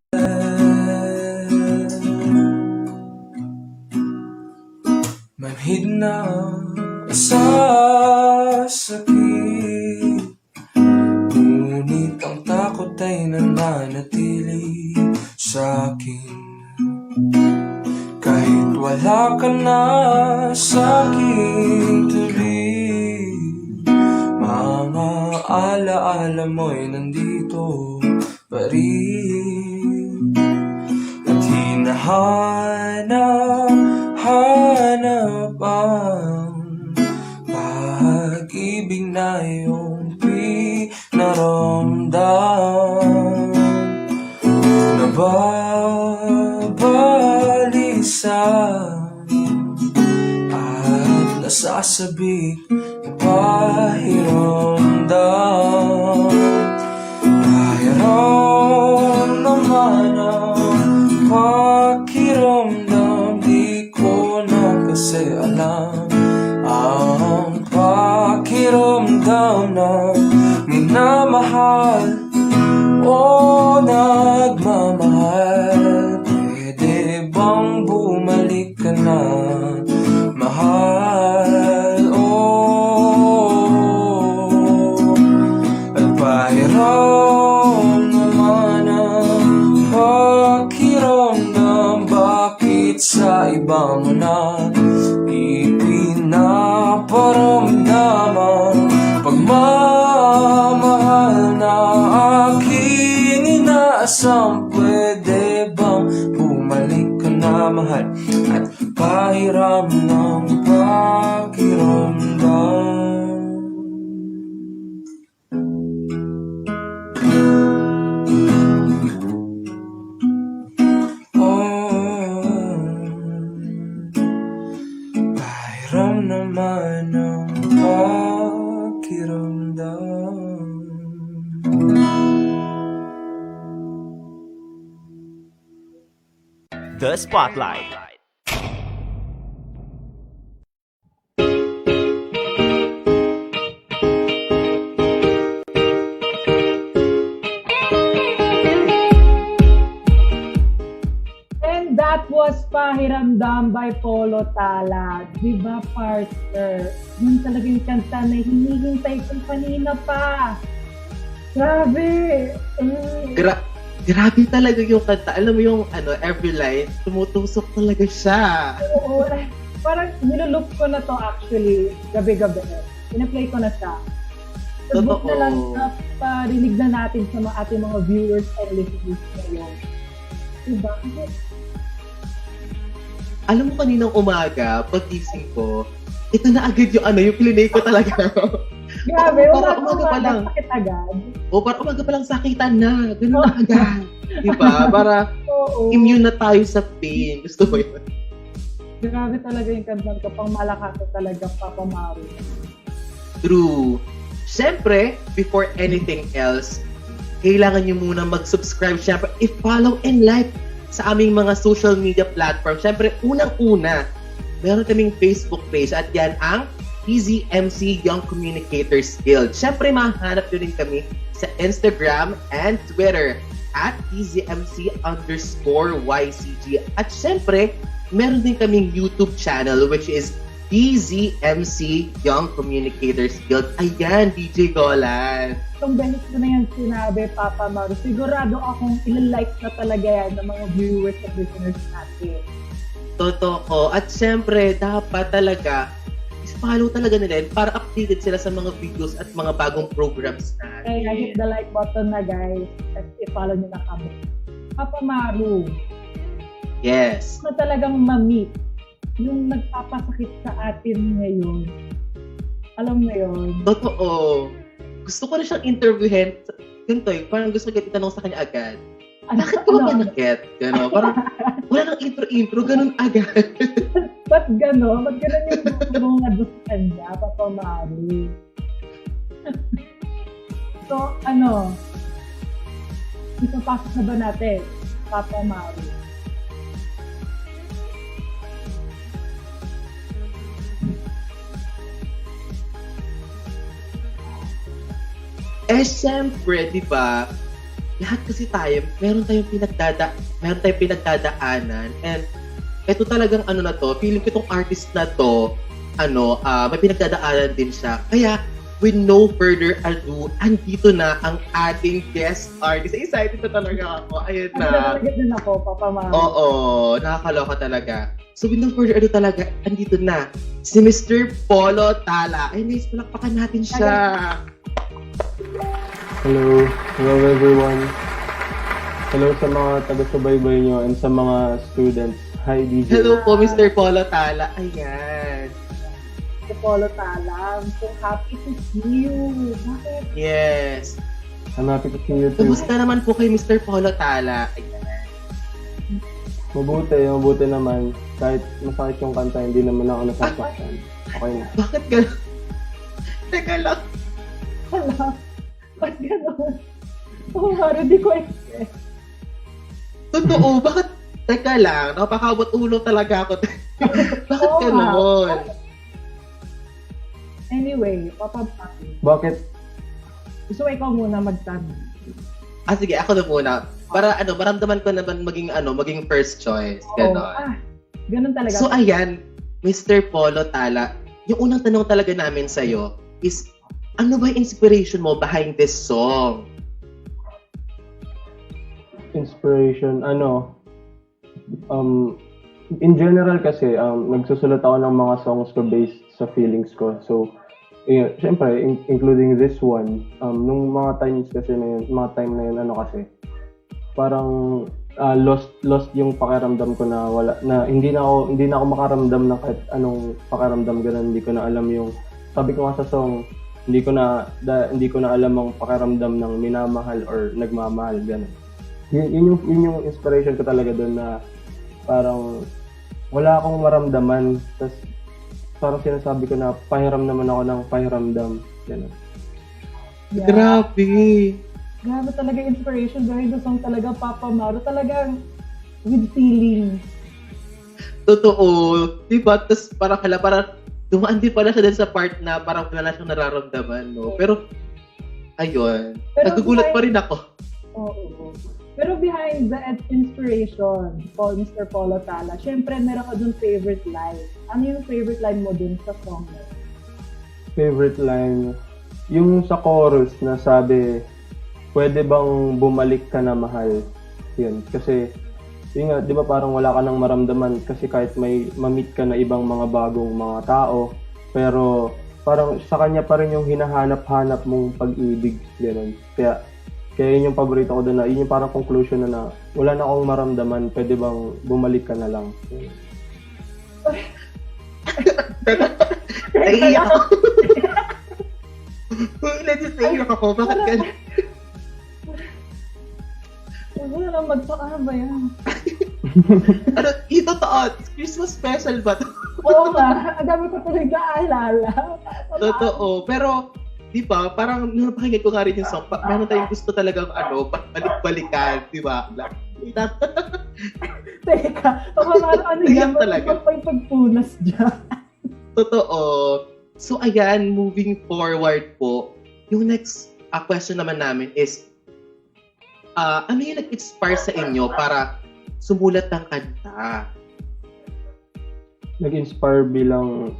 Manhid na sa sakit, ngunit ang takot ay nananatili sa akin. Kahit wala ka na sa aking tabi, mga alaala mo'y nandito pa rin. At hinahanap ang pag-ibig na iyong pinaramdam, nababalisan at nasasabik na pahiramdam. Mayroon naman ang pakiramdam, di ko na kasi alam ang pakiramdam na minamahal o nagmamahal. Pwede bang bumalik ka na, mahal? Oh, at pahiram naman ang pakiramdam, bakit sa iba mo na ipinaparamdam ang pagmamahal na aking inaasam? Pwede bang bumalik ka na, mahal? At pahiram ng pakiramdam. Pahiram naman ang pakiramdam. The Spotlight. And That was Pahiramdam by Polo Tala. Diba, partner? Yun talaga yung kanta na hinihintay kong kanina pa. Grabe! Grabe talaga yung kanta. Alam mo yung every line, tumutusok talaga siya. Oo, parang niluloop ko na to actually, gabi-gabi. Pina-play ko na siya. Subok Totoo. na lang na parinig na natin sa ating mga viewers and listeners ngayon. Diba? Alam mo kaninang umaga, pag-gising ko, ito na agad yung yung plinay ko talaga. Grabe, Para umaga pa lang. sakit agad. Para umaga pa lang sakitan na. Ganun na agad. Diba? Para Oo. immune na tayo sa pain. Gusto mo yun? Grabe talaga yung kanta ko. Pang malakas talaga, Papa Maru. True. Siyempre, before anything else, kailangan nyo muna mag-subscribe. Siyempre, i-follow and like sa aming mga social media platform. Siyempre, unang-una, meron kaming Facebook page at yan ang TZMC Young Communicators Guild. Siyempre, mahanap nyo rin kami sa Instagram and Twitter at TZMC_YCG. At siyempre, meron din kaming YouTube channel which is TZMC Young Communicators Guild. Ayan, DJ Golan. Itong beses ko na yan sinabi, Papa Maru, sigurado akong ilalike na talaga yan ng mga viewers at listeners natin. Totoo. At syempre, dapat talaga follow talaga nila yun para updated sila sa mga videos at mga bagong programs Kaya natin. hit the like button na, guys, at i-follow nyo na kami. Papa Maru, Yes. na talagang ma-meet yung nagpapasakit sa atin ngayon. Alam mo yun? Totoo. Gusto ko na siyang interviewin. Ganito parang gusto ko itanong sa kanya agad. Bakit ka ba manakit? Gano'n. Parang wala nang intro-intro. Ganun agad. Ba't gano'n? Ba't gano'n yung mga dusan niya, Papa Maru? So, ipapasok na ba natin, Papa Maru? Siyempre, di ba, lahat kasi tayo, meron tayong pinagdadaanan, and ito talagang na to, feeling ko itong artist na to, may pinagdadaanan din siya. Kaya, with no further ado, andito na ang ating guest artist. Excited na talaga ako. Ayun na. Talaga din ako, Papa Maru. Oo, nakakaloka talaga. So, with no further ado talaga, andito na si Mr. Polo Tala. Ay, nice, palakpakan natin siya. Hello. Hello everyone. Hello sa mga taga-subaybay nyo and sa mga students. Hi DJ. Hello po, Mr. Polo Tala. Ayan. Si Polo Tala, I'm so happy to see you. Bakit? Yes. I'm happy to see you too. Kumusta naman po kay Mr. Polo Tala? Ayan. Mabuti naman. Kahit masakit yung kanta, hindi naman ako nasasaktan. Okay na. Bakit gano'n? Teka lang. Wala. Ba't gano'n? Papa Maru, di ko expect. Totoo, bakit? Teka lang, napakabot ulo talaga ako. Bakit Oo nga. gano'n? Anyway, Papa Maru, Bakit? gusto ko ikaw muna magtanong. Sige, ako na muna. Para maramdaman ko naman maging first choice. Gano'n. Ganun talaga. So ayan, Mr. Polo Tala, yung unang tanong talaga namin sa'yo is, ano ba yung inspiration mo behind this song? Inspiration, in general kasi, nagsusulat ako ng mga songs ko based sa feelings ko. So, syempre, including this one, nung mga times kasi na yun, kasi, parang lost yung pakiramdam ko na hindi na ako makaramdam ng kahit anong pakiramdam, ganun. Hindi ko na alam yung, sabi ko nga sa song, hindi ko na alam ang pakiramdam ng minamahal or nagmamahal, ganun. Yun yung inspiration ko talaga doon, na parang wala akong maramdaman, tas parang sinasabi ko na pahiram naman ako ng pahiramdam, ganun. Yeah. Grabe! Grabe talaga yung inspiration behind the song talaga, Papa Maru. Talagang with feeling. Totoo. Diba? Tapos parang dumaan din pala siya din sa part na parang wala na siyang nararamdaman, no? Pero, ayun. Pero Nagugulat pa rin ako. Oo. Pero behind the inspiration, Mr. Polo Tala, syempre meron ka dun favorite line. Ano yung favorite line mo dun sa song mo? Favorite line, yung sa chorus na sabi, pwede bang bumalik ka na mahal? Yun, kasi yun nga, di ba parang wala ka nang maramdaman kasi kahit may mamit ka na ibang mga bagong mga tao, pero parang sa kanya pa rin yung hinahanap-hanap mong pag-ibig, gano'n. Kaya yun yung paborito ko doon na, yun yung parang conclusion na wala na akong maramdaman, pwede bang bumalik ka na lang. Naiiyak ako. Legit naiiyak ako. Bakit ganun? Huwag mo na lang ano ba yan? Ano, yung totoo, Christmas special ba to? Oo nga, ang dami ko tuloy naalala. Totoo. Pero, di ba, parang nung napakinggan ko nga rin yung song, meron tayong gusto talagang balik-balikan, di ba? Teka, parang ano yan, talaga. pagpunas dyan. Totoo. So, ayan, moving forward po, yung next question naman namin is, ano yung nag-inspire sa inyo para sumulat ng kanta? Nag-inspire bilang,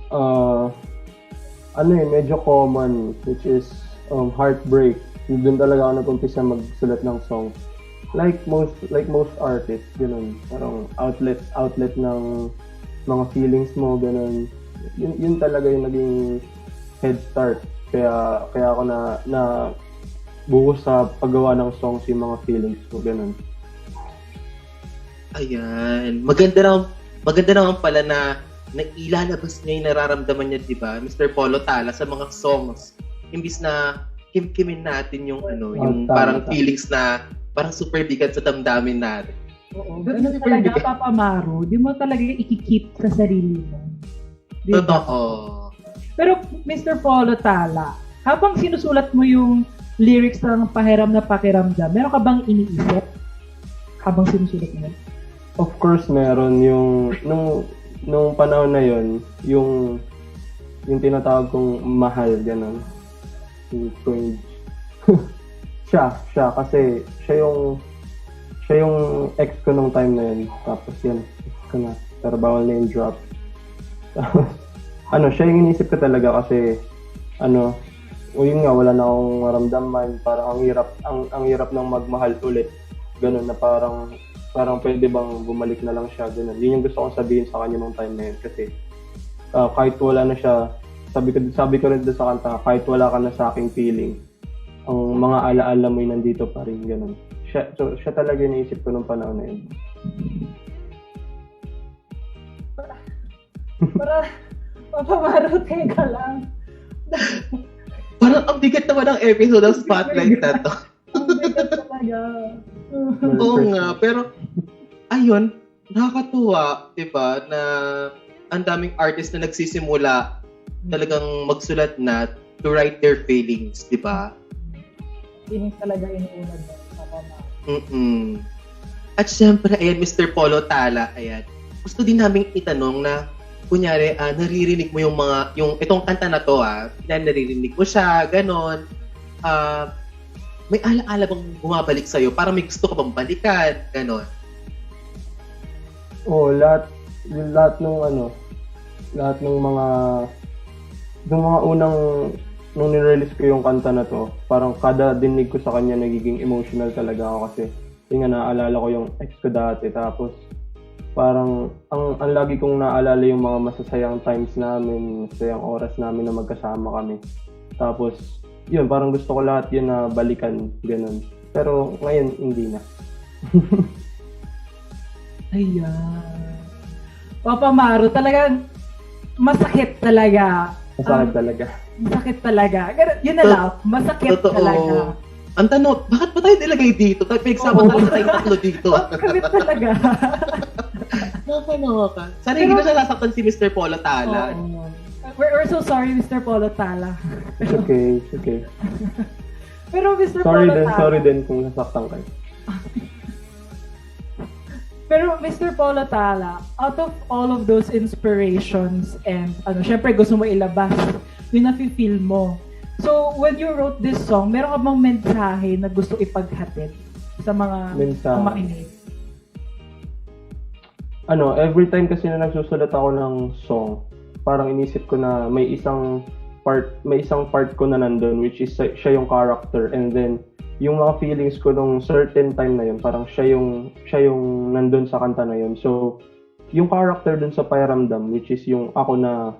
medyo common, which is heartbreak. Doon talaga ako nag-umpisa magsulat ng song. Like most artists, ganun. Parang outlet ng mga feelings mo, ganun. Yun talaga yung naging head start. Kaya ako na buhos sa paggawa ng songs yung mga feelings ko, ganun. Ayan. Maganda naman pala na ilalabas niya yung nararamdaman niya, di ba? Mr. Polo Tala sa mga songs. Imbis na kimkimin natin yung yung parang feelings na parang super bigat sa damdamin natin. Oo, ganun talaga, Papa Maru. Di mo talaga ikikip sa sarili mo. Diba? Totoo. Pero Mr. Polo Tala, habang sinusulat mo yung lyrics ng Pahiram na Pakiramdam, meron ka bang iniisip habang sinusulat mo? Of course, meron yung nung panahon na yon, yung tinatawag kong mahal, gano'n. Yung cringe. siya kasi siya yung ex ko nung time na yun. Tapos yun, ex ko na. Pero bawal na yung drop. Siya yung inisip ko talaga kasi yun nga, wala na akong maramdaman. Parang ang hirap ng magmahal ulit. Ganun na parang pwede bang bumalik na lang siya, ganun. Yun yung gusto kong sabihin sa kanya nung time na yun. Kasi kahit wala na siya, sabi ko rin doon sa kanta, kahit wala ka na sa aking feeling, ang mga alaala mo yung nandito pa rin, ganun. Siya talaga yung naisip ko nung panahon na yun. Para, Papa Maru, teka lang. Parang ang bigat naman ng episode ng Spotlight na to. Ang bigat talaga. Oo nga, pero ayun, nakakatuwa, 'di ba, na ang daming artist na nagsisimula talagang magsulat na to write their feelings, 'di ba? Feelings talaga inuunad mo, Papa Maru. At syempre, ayan, Mr. Polo Tala, ayan. Gusto din naming itanong na kunyari, naririnig mo yung itong kanta na to, naririnig mo siya, ganon. May alaala bang bumabalik sa'yo? Parang may gusto ka bang balikan? Ganon. Oo, lahat ng mga unang nung nirelease ko yung kanta na to, parang kada dinig ko sa kanya nagiging emotional talaga ako kasi yun nga, naaalala ko yung ex ko dati, tapos parang ang lagi kong naalala yung mga masasayang times namin, masasayang oras namin na magkasama kami. Tapos yun, parang gusto ko lahat yun na balikan, ganun. Pero ngayon, hindi na. Ayan. Papa Maru, talagang masakit talaga. Masakit talaga. Yun na lang, masakit Totoo. talaga. Ang tanong, bakit ba tayo nilagay dito? May example talaga tayong tatlo dito. Masakit talaga. Nakakaloka. Sana hindi na siya nasaktan si Mr. Polo Tala. Oo. We're so sorry, Mr. Polo Tala. It's okay. Pero Mr. Polo Tala. Sorry din kung nasaktan kayo. Pero Mr. Polo Tala, out of all of those inspirations and syempre gusto mo ilabas, yung nafe-feel mo. So, when you wrote this song, meron ka bang mensahe na gusto ipaghatid sa mga Mensahe. makinig? Every time kasi na nagsusulat ako ng song, parang inisip ko na may isang part ko na nandun, which is siya yung character, and then yung mga feelings ko nung certain time na yun, parang siya yung nandun sa kanta na yun. So, yung character dun sa Pakiramdam, which is yung ako na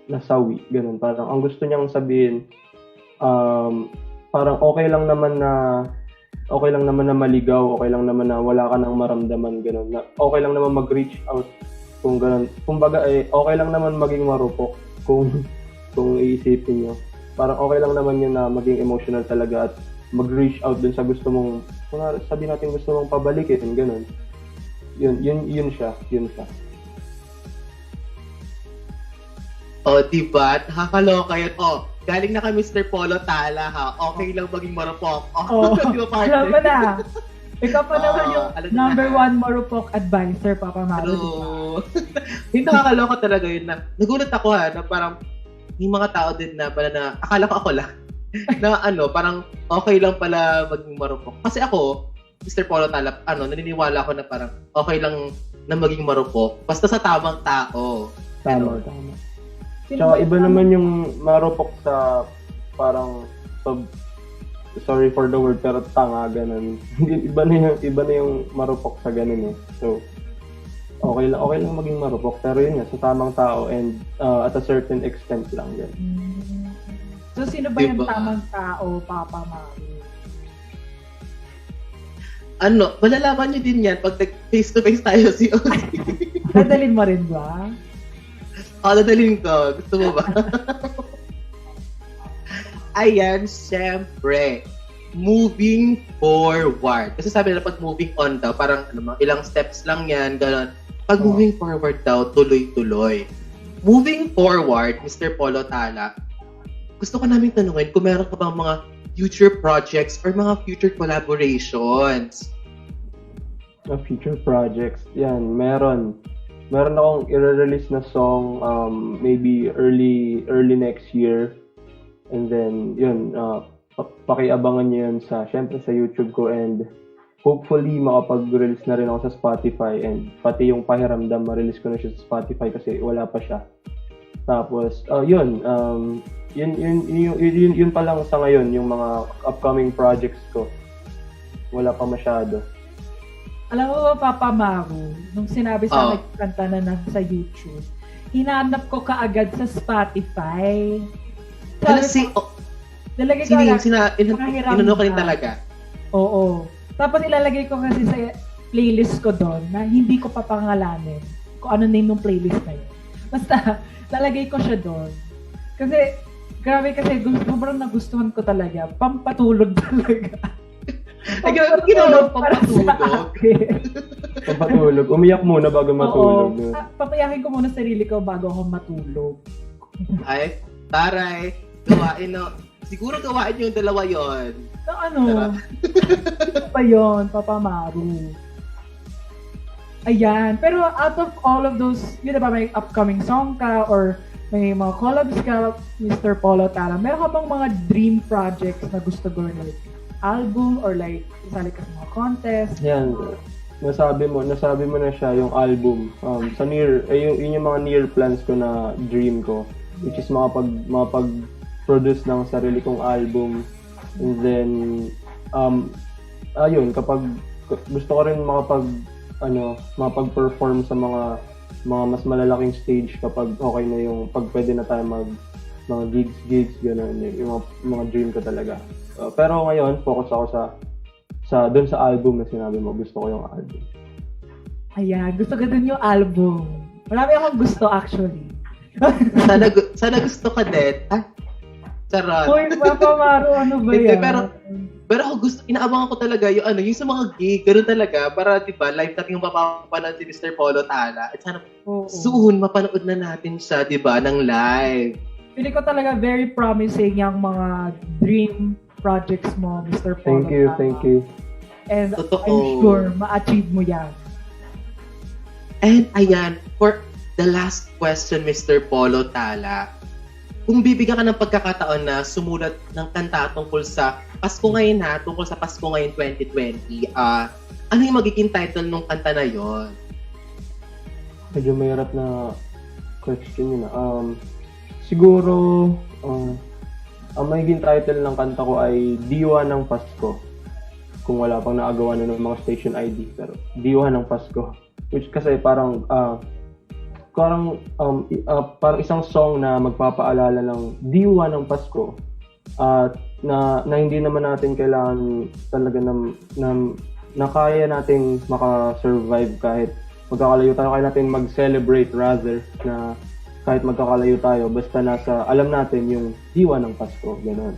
nasawi, ganun. Parang ang gusto niyang sabihin, parang okay lang naman na maligaw, okay lang naman na wala ka nang maramdaman, ganun. Okay lang naman mag-reach out kung ganun. Kumbaga, okay lang naman maging marupok kung iisipin nyo. Parang okay lang naman yun na maging emotional talaga at mag-reach out dun sa gusto mong, kung sabi natin gusto mong pabalikin, ganun. Yun siya. O, diba? Nakakaloka yun. O, galing na ka Mr. Polo Tala, ha? Okay lang maging marupok. O, di ba, partner? Alam mo na. Ikaw pa naman yung alam na. number 1 marupok advisor, Papa Maru. Diba? Yung nakakaloka talaga yun na, nagulat ako na parang, yung mga tao din na pala na, akala ko ako lang, na parang okay lang pala maging marupok. Kasi ako, Mr. Polo Tala, naniniwala ako na parang okay lang na maging marupok, basta sa tamang tao. Tama. Tsaka iba naman yung marupok sa parang sorry for the word pero tanga ganun. iba na yung marupok sa ganun eh. So okay lang maging marupok pero yun nga sa tamang tao and at a certain extent lang yan. So sino ba yung Diba? tamang tao, Papa Maru? Malalaman nyo din yan pag face-to-face tayo si Ozzy. Dadalhin mo rin ba? Dadalhin ko. Gusto mo ba? Ayan, syempre. Moving forward. Kasi sabi nila pag moving on daw, parang ilang steps lang yan, gano'n. Pag moving forward daw, tuloy-tuloy. Moving forward, Mr. Polo Tala, gusto ko namin tanungin kung meron ka bang mga future projects or mga future collaborations. Future projects, yan, meron akong i-release na song maybe early next year, and then yun pakiabangan niyo yun syempre sa YouTube ko, and hopefully makapag-release na rin ako sa Spotify, and pati yung Pakiramdam ma-release ko na siya sa Spotify kasi wala pa siya. Tapos yun pa lang sa ngayon yung mga upcoming projects ko, wala pa masyado. Alam mo ba, Papa Maru, nung sinabi sa akin kanta na sa YouTube, hinanap ko kaagad sa Spotify. Nalagay ko agad. Inano ka rin talaga. Oo. Tapos ilalagay ko kasi sa playlist ko doon na hindi ko papangalanin kung ano name ng playlist na yun. Basta, lalagay ko siya doon. Kasi, grabe kasi, sobrang nagustuhan ko talaga. Pampatulog talaga. Ay, ginawa pampatulog. Pampatulog. Umiyak muna bago matulog. Oo. Papayakin ko muna sarili ko bago ako matulog. Ay, taray. Gawain siguro gawain yung dalawa yon. Ano pa yun, Papa Maru? Ayan. Pero out of all of those, yun ba, may upcoming song ka or may mga collabs ka, Mr. Polo Tala, meron ka bang mga dream projects na gusto gawin, like album or like isali ka sa mga contest? Yan. Nasabi mo na siya yung album. Sa yun yung mga near plans ko na dream ko, which is makapag-produce ng sarili kong album. And then ayun, kapag gusto ko rin makapag-perform sa mga mas malalaking stage kapag okay na yung pag pwede na tayo mga gigs gano'n, yung mga dream ko talaga. Pero ngayon focus ako doon sa album na sinabi mo. Gusto ko yung album. Ayan, gusto ko din yung album. Marami akong gusto actually. Sana gusto ka din. Charot. Uy, Papa Maru, ano ba yan? Pero ako inaabangan ko talaga yung yung sa mga gig, gano'n talaga, para diba, live natin yung mapapanood si Mr. Polo Tala. At sana soon, mapanood na natin siya, diba, ng live. Pili ko talaga very promising yung mga dream projects mo, Mr. Polo Tala. Thank you. And Totoo. I'm sure ma-achieve mo yan. And ayan, for the last question, Mr. Polo Tala, kung bibigyan ka ng pagkakataon na sumulat ng kanta tungkol sa Pasko ngayon ha, tungkol sa Pasko ngayon 2020, ano yung magiging title ng kanta na yon? Medyo mahirap na question yun. Siguro, ang magiging title ng kanta ko ay Diwa ng Pasko. Kung wala pang naagawa na ng mga station ID. Pero Diwa ng Pasko. Which kasi parang isang song na magpapaalala ng diwa ng Pasko. Na hindi naman natin kailangan talaga na kaya nating makasurvive kahit magkakalayo tayo, kaya natin mag-celebrate rather na kahit magkakalayo tayo, basta alam natin yung diwa ng Pasko, gano'n.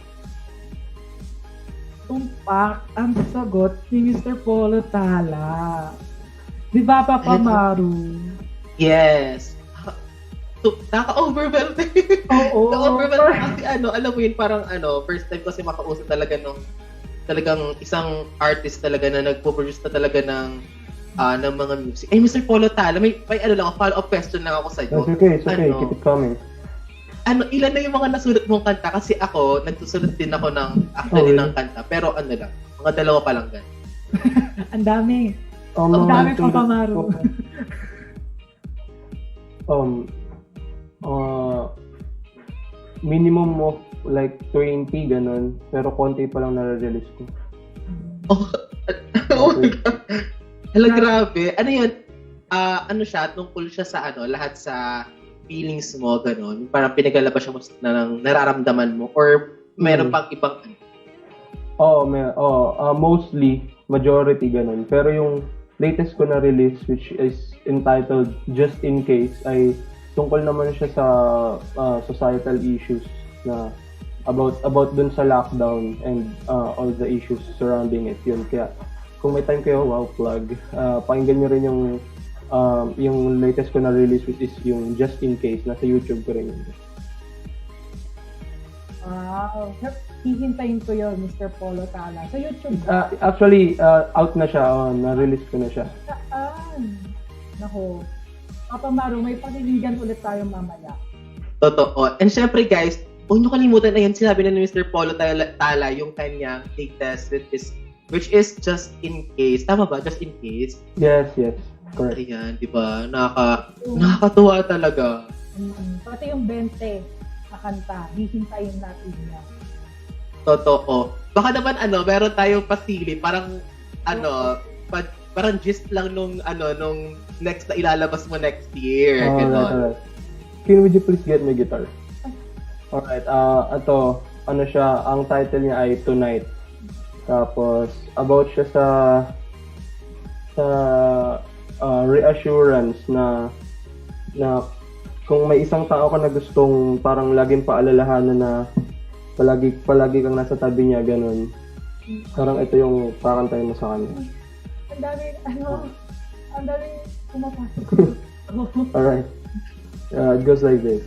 Tumpak ang sagot ni Mr. Polo Tala. Di ba, Papa Maru? Yes. Naka-overwhelm. Oo. Naka-overwhelm kasi alam mo yun, parang first time kasi makausap talaga talagang isang artist talaga na nagpo-produce na talaga ng mga music. Mr. Polo Tala, may follow-up question lang ako sa iyo. It's okay. Keep it coming. Ilan na yung mga nasulat mong kanta? Kasi ako, nagsusulat din ako ng kanta. Pero mga dalawa pa lang gan. Ang dami. Ang dami, Papa Maru. Minimum of like 20 ganun, pero konti pa lang nare-release ko. Oh my God. Hala, grabe. Ano yun? Tungkol siya sa lahat sa feelings mo, ganun. Parang pinagalabas siya mo ng nararamdaman mo or meron pang ibang mostly, majority ganun. Pero yung latest ko na release, which is entitled Just In Case, ay tungkol naman siya sa societal issues na about dun sa lockdown and all the issues surrounding it. Yun, kaya kung may time kayo, plug. Pakinggan nyo rin yung latest ko na release, which is yung Just In Case. Nasa YouTube ko rin yun. Wow. Hihintayin ko yun, Mr. Polo Tala. Sa YouTube. Actually, out na siya. Na-release ko na siya. Saan? Nako. Papa Maru, may pakinggan ulit tayo mamaya. Totoo. And syempre guys, huwag nyo kalimutan na yun, sinabi na ni Mr. Polo Tala yung kanyang latest, which is Just In Case. Tama ba? Just In Case? Yes. Correct. Ayan, di ba? Nakakatuwa talaga. Pati yung 20 na kanta, hihintayin natin yan. Totoo. Baka naman meron tayong pasili, parang parang gist lang nung next na ilalabas mo next year. Alright. Would you please get my guitar? Alright, ang title niya ay Tonight. Tapos, about siya sa reassurance na kung may isang tao ka na gustong parang laging paalalahanan na palagi kang nasa tabi niya, ganun. Parang ito yung pakantayin mo sa kanya. Ang daming pumapasok. Alright. It goes like this.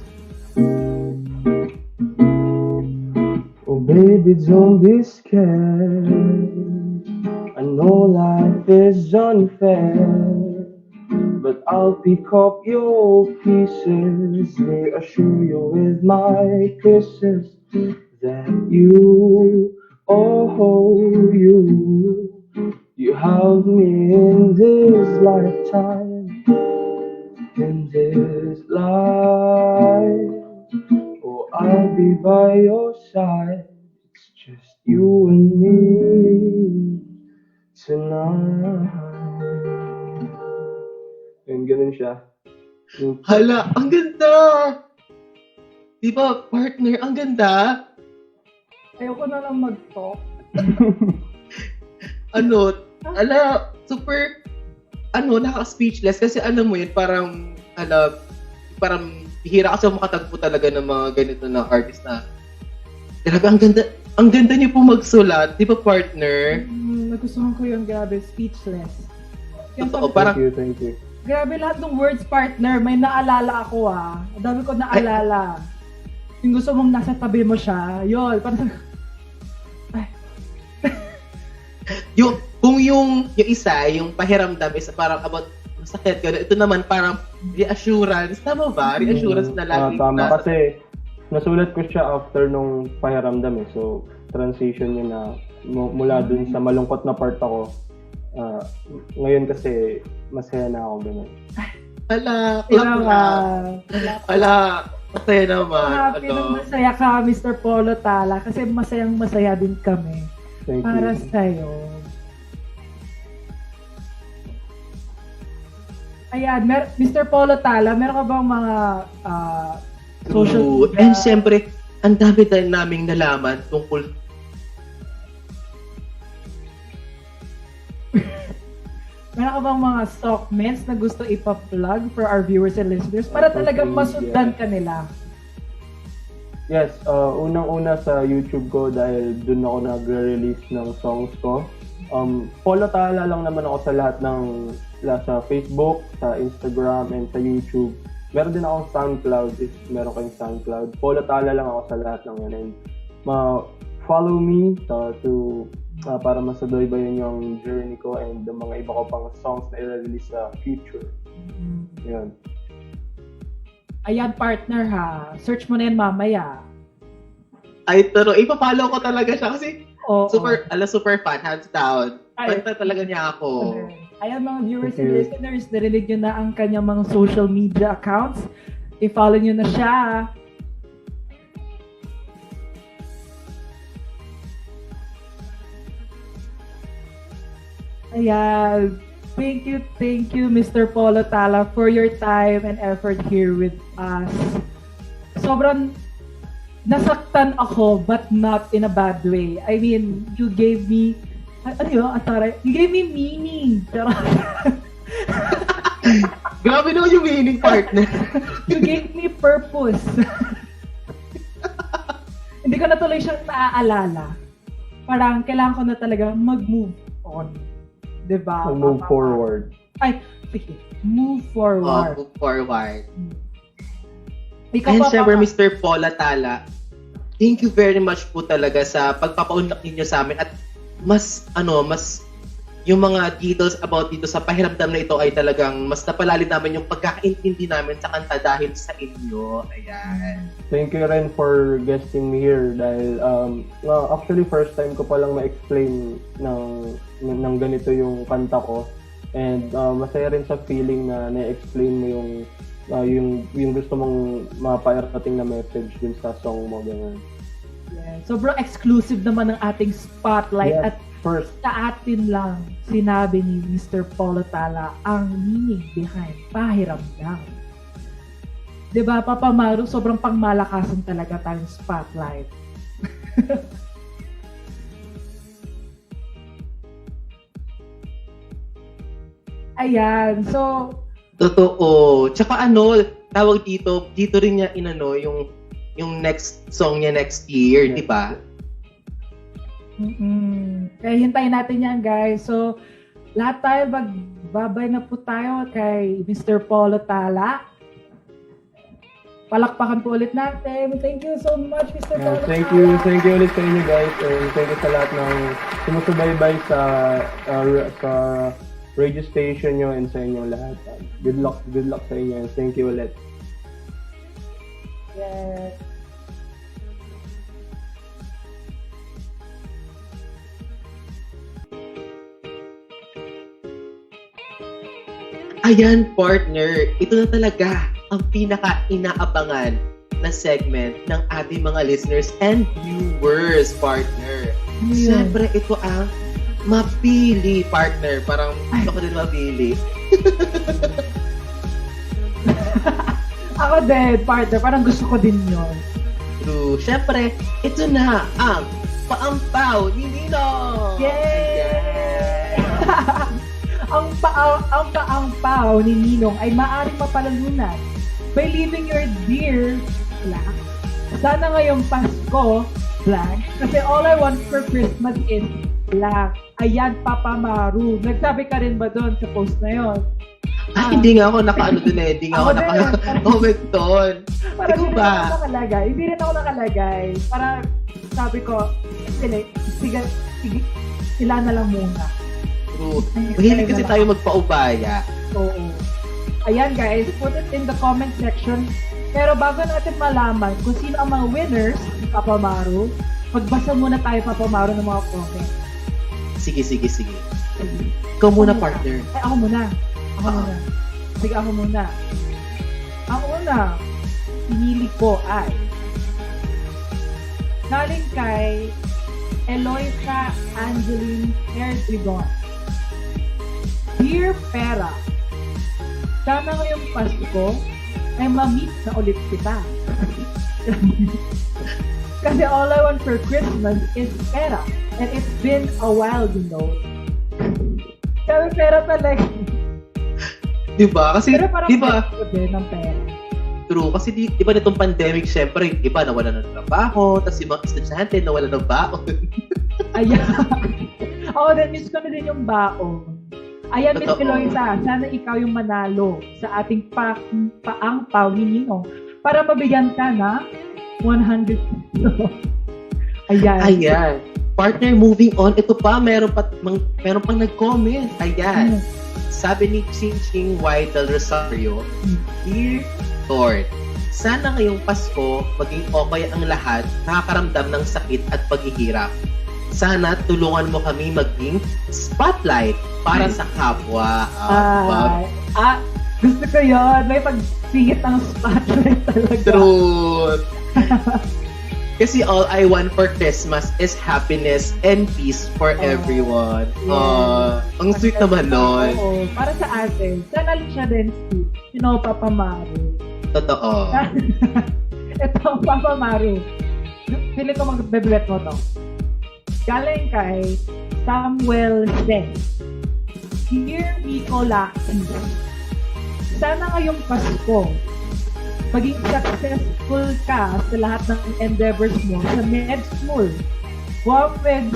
Oh baby, don't be scared. I know life is unfair, but I'll pick up your pieces, reassure you with my kisses that you have me in this lifetime, in this life. Oh, I'll be by your side. It's just you and me tonight. And ganun siya. Hala, ang ganda! Di ba, partner, ang ganda? Ayoko na lang mag-talk. Super, nakaka-speechless kasi mo yun, parang bihira kasi makatagpo talaga ng mga ganito na artist na, grabe, ang ganda niyo po magsulat, di ba, partner? Nagustuhan ko yung grabe, speechless. Totoo, Thank you. Grabe lahat ng words, partner, may naalala ako Ang dami ko naalala. Yung gusto mong nasa tabi mo siya, yun, parang, yung isa, yung pahiramdam is parang about masakit ka. Ito naman parang reassurance. Tama ba? Reassurance na lagi. Tama kasi nasulat ko siya after nung pahiramdam . So, transition yun na mula dun sa malungkot na part ako. Ngayon kasi masaya na ako ganun. Ala, Diba clap nga? na. Ala, masaya naman. Happy na masaya ka, Mr. Polo Tala, kasi masayang masaya din kami Thank para you. sa'yo. Ayan, Mr. Polo Tala, meron ka bang mga social True. media? And syempre, ang dami tayo naming nalaman tungkol Meron ka bang mga segments na gusto ipa-plug for our viewers and listeners para Social talagang media. masundan ka nila? Yes, unang-una sa YouTube ko dahil dun ako nagre-release ng songs ko. Polo Tala lang naman ako sa lahat ng sa Facebook, sa Instagram, and sa YouTube. Meron din akong SoundCloud, if meron kayong SoundCloud. Polo Tala lang ako sa lahat ng yan. And follow me para masadoybayan yung journey ko and yung mga iba ko pang songs na i-release sa future. Yan. Ayan, partner ha. Search mo na yan mamaya. ay, pero ipapollow ko talaga siya kasi Oo. super fan, hands down. Ay. Fan na talaga niya ako. Ayan mga viewers Thank and you. listeners, narinig nyo na ang kanyang mga social media accounts. I-follow nyo na siya. Ayan. Thank you, Mr. Polo Tala, for your time and effort here with us. Sobrang nasaktan ako, but not in a bad way. I mean, you gave me, ano yun, atara, you gave me meaning. Pero, Grabe naman yung meaning, partner. you gave me purpose. Hindi ko na tuloy siyang naaalala. Parang kailangan ko na talaga mag-move on. Diba? Move forward. Ay, sige. Move forward. Move forward. Ikaw And pa, syempre, Papa. Mr. Paula Tala, thank you very much po talaga sa pagpapaunlak ninyo sa amin at mas yung mga details about dito sa pahiramdam na ito ay talagang mas napalalim namin yung pagkakaintindi namin sa kanta dahil sa inyo. Ayan. Thank you rin for guesting me here dahil actually first time ko palang ma-explain ng ganito yung kanta ko and masaya rin sa feeling na na-explain mo yung gusto mong maparating na message dun sa song mo ganun. Yeah. Sobrang exclusive naman ng ating spotlight Yes, at first. sa atin lang sinabi ni Mr. Polo Tala ang meaning behind pahiramdam. Diba, Papa Maru, sobrang pangmalakasan talaga tayong spotlight. Ayan, so, Totoo. Tsaka tawag dito rin niya yung next song niya next year, Yes. di ba? kaya hintayin natin yan, guys. So, lahat tayo magbabay na po tayo kay Mr. Polo Tala. Palakpakan po ulit natin. Thank you so much, Mr. Polo Thank Tala. you ulit sa inyo guys and thank you sa lahat ng sumusubaybay sa radio station nyo and sa inyong lahat. Good luck sa inyo and thank you ulit. Yes. Ayan, partner. Ito na talaga ang pinaka-inaabangan na segment ng ating mga listeners and viewers, partner. Ayan. Siyempre, ito ang mapili, partner. Parang gusto ko din mapili. Ako din, partner. Parang gusto ko din yun. True. Siyempre, ito na ang paampaw ni Ninong! Yay! ang paampaw ni Ninong ay maaaring mapalalunan by leaving your dear blank. Sana ngayong Pasko, blank. Kasi all I want for Christmas is blank. Ayan, Papa Maru. Nagsabi ka rin ba doon sa post na yon? Hindi nga ako nakaano dun eh. Hindi nga ako Ako din. naka-comment doon. Parang Ikaw hindi ba? rin ako nakalagay. Hindi rin ako nakalagay. Parang sabi ko, sige, sila na lang muna. True. Mahilig kasi tayo magpaubaya. Oo. Ayan guys, put it in the comment section. Pero bago natin malaman kung sino ang mga winners, Papa Maru, Magbasa muna tayo, Papa Mauro, ng mga comment. Sige. Ikaw muna, partner. Ay, ako muna. Sige, ako muna. Ang una, pinili ko ay galing kay Eloisa Angeline Herdigon. Dear Pera, sana ngayong Pasko ay ma-meet na ulit kita. Kasi all I want for Christmas is pera. And it's been a while, you know. Sabi pera talaga. Diba? Kasi, Pero parang diba? ko din ng pera. True. Kasi diba nitong pandemic, syempre, iba nawala ng trabaho, tapos yung mga estudyante nawala ng baon. Ayan. Ako din, miss ko na din yung baon. Ayan, Miss Totoo. Eloisa, sana ikaw yung manalo sa ating paang-paw ni Ninong para mabigyan ka na 100 Ayan. Ayan. Partner, moving on. Ito pa, meron pang nag-comment. Ayan. Sabi ni Ching Ching Y Del Rosario, Dear Lord, sana ngayong Pasko, maging okay ang lahat, nakakaramdam ng sakit at paghihirap. Sana tulungan mo kami maging spotlight para sa kapwa. Gusto ko yun. May pagsingit ng spotlight talaga. True. Kasi all I want for Christmas is happiness and peace for everyone. Yeah. Ang sweet naman nun. Oo, para sa atin. Sana siya din si, Papa Maru. Totoo. Ito, Papa Maru. Pili ko mag-beblet mo to. Galing kay Samuel Zen. Dear Miko Laki, sana ngayong Pasko, maging successful ka sa lahat ng endeavors mo sa med school. Wow, med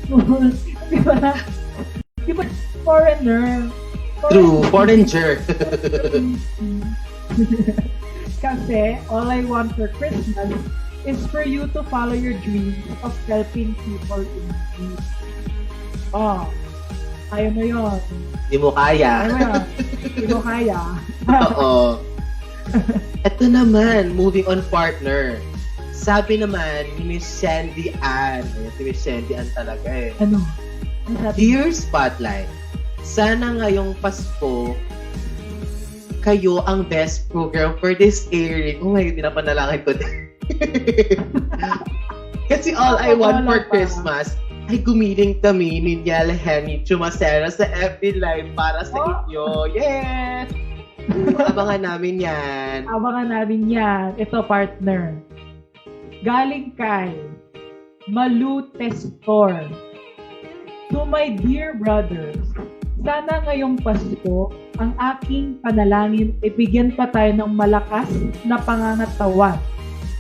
school. Di ba? Foreigner. True. Foreigner. Kasi all I want for Christmas is for you to follow your dreams of helping people in need. Oh, ayaw mo yun. Di mo kaya. Ayaw mo yun. Hindi mo kaya. Oo. Ito naman, moving on, partner. Sabi naman ni Miss Sandy Ann. Si Miss Sandy Ann talaga eh. Ano? Ano sabi? Dear Spotlight, sana ngayong Pasko, kayo ang best program for this airing. Oh my God, pinapanalangin ko din. Kasi all I want for Christmas ay gumiling kami ni Niel Henny Chumacera sa FB Live para sa inyo. Yes! Abangan namin yan. Abangan namin yan. Ito, partner. Galing kay Malu Testor. To my dear brothers, sana ngayong Pasko, ang aking panalangin ay bigyan pa tayo ng malakas na pangangatawan,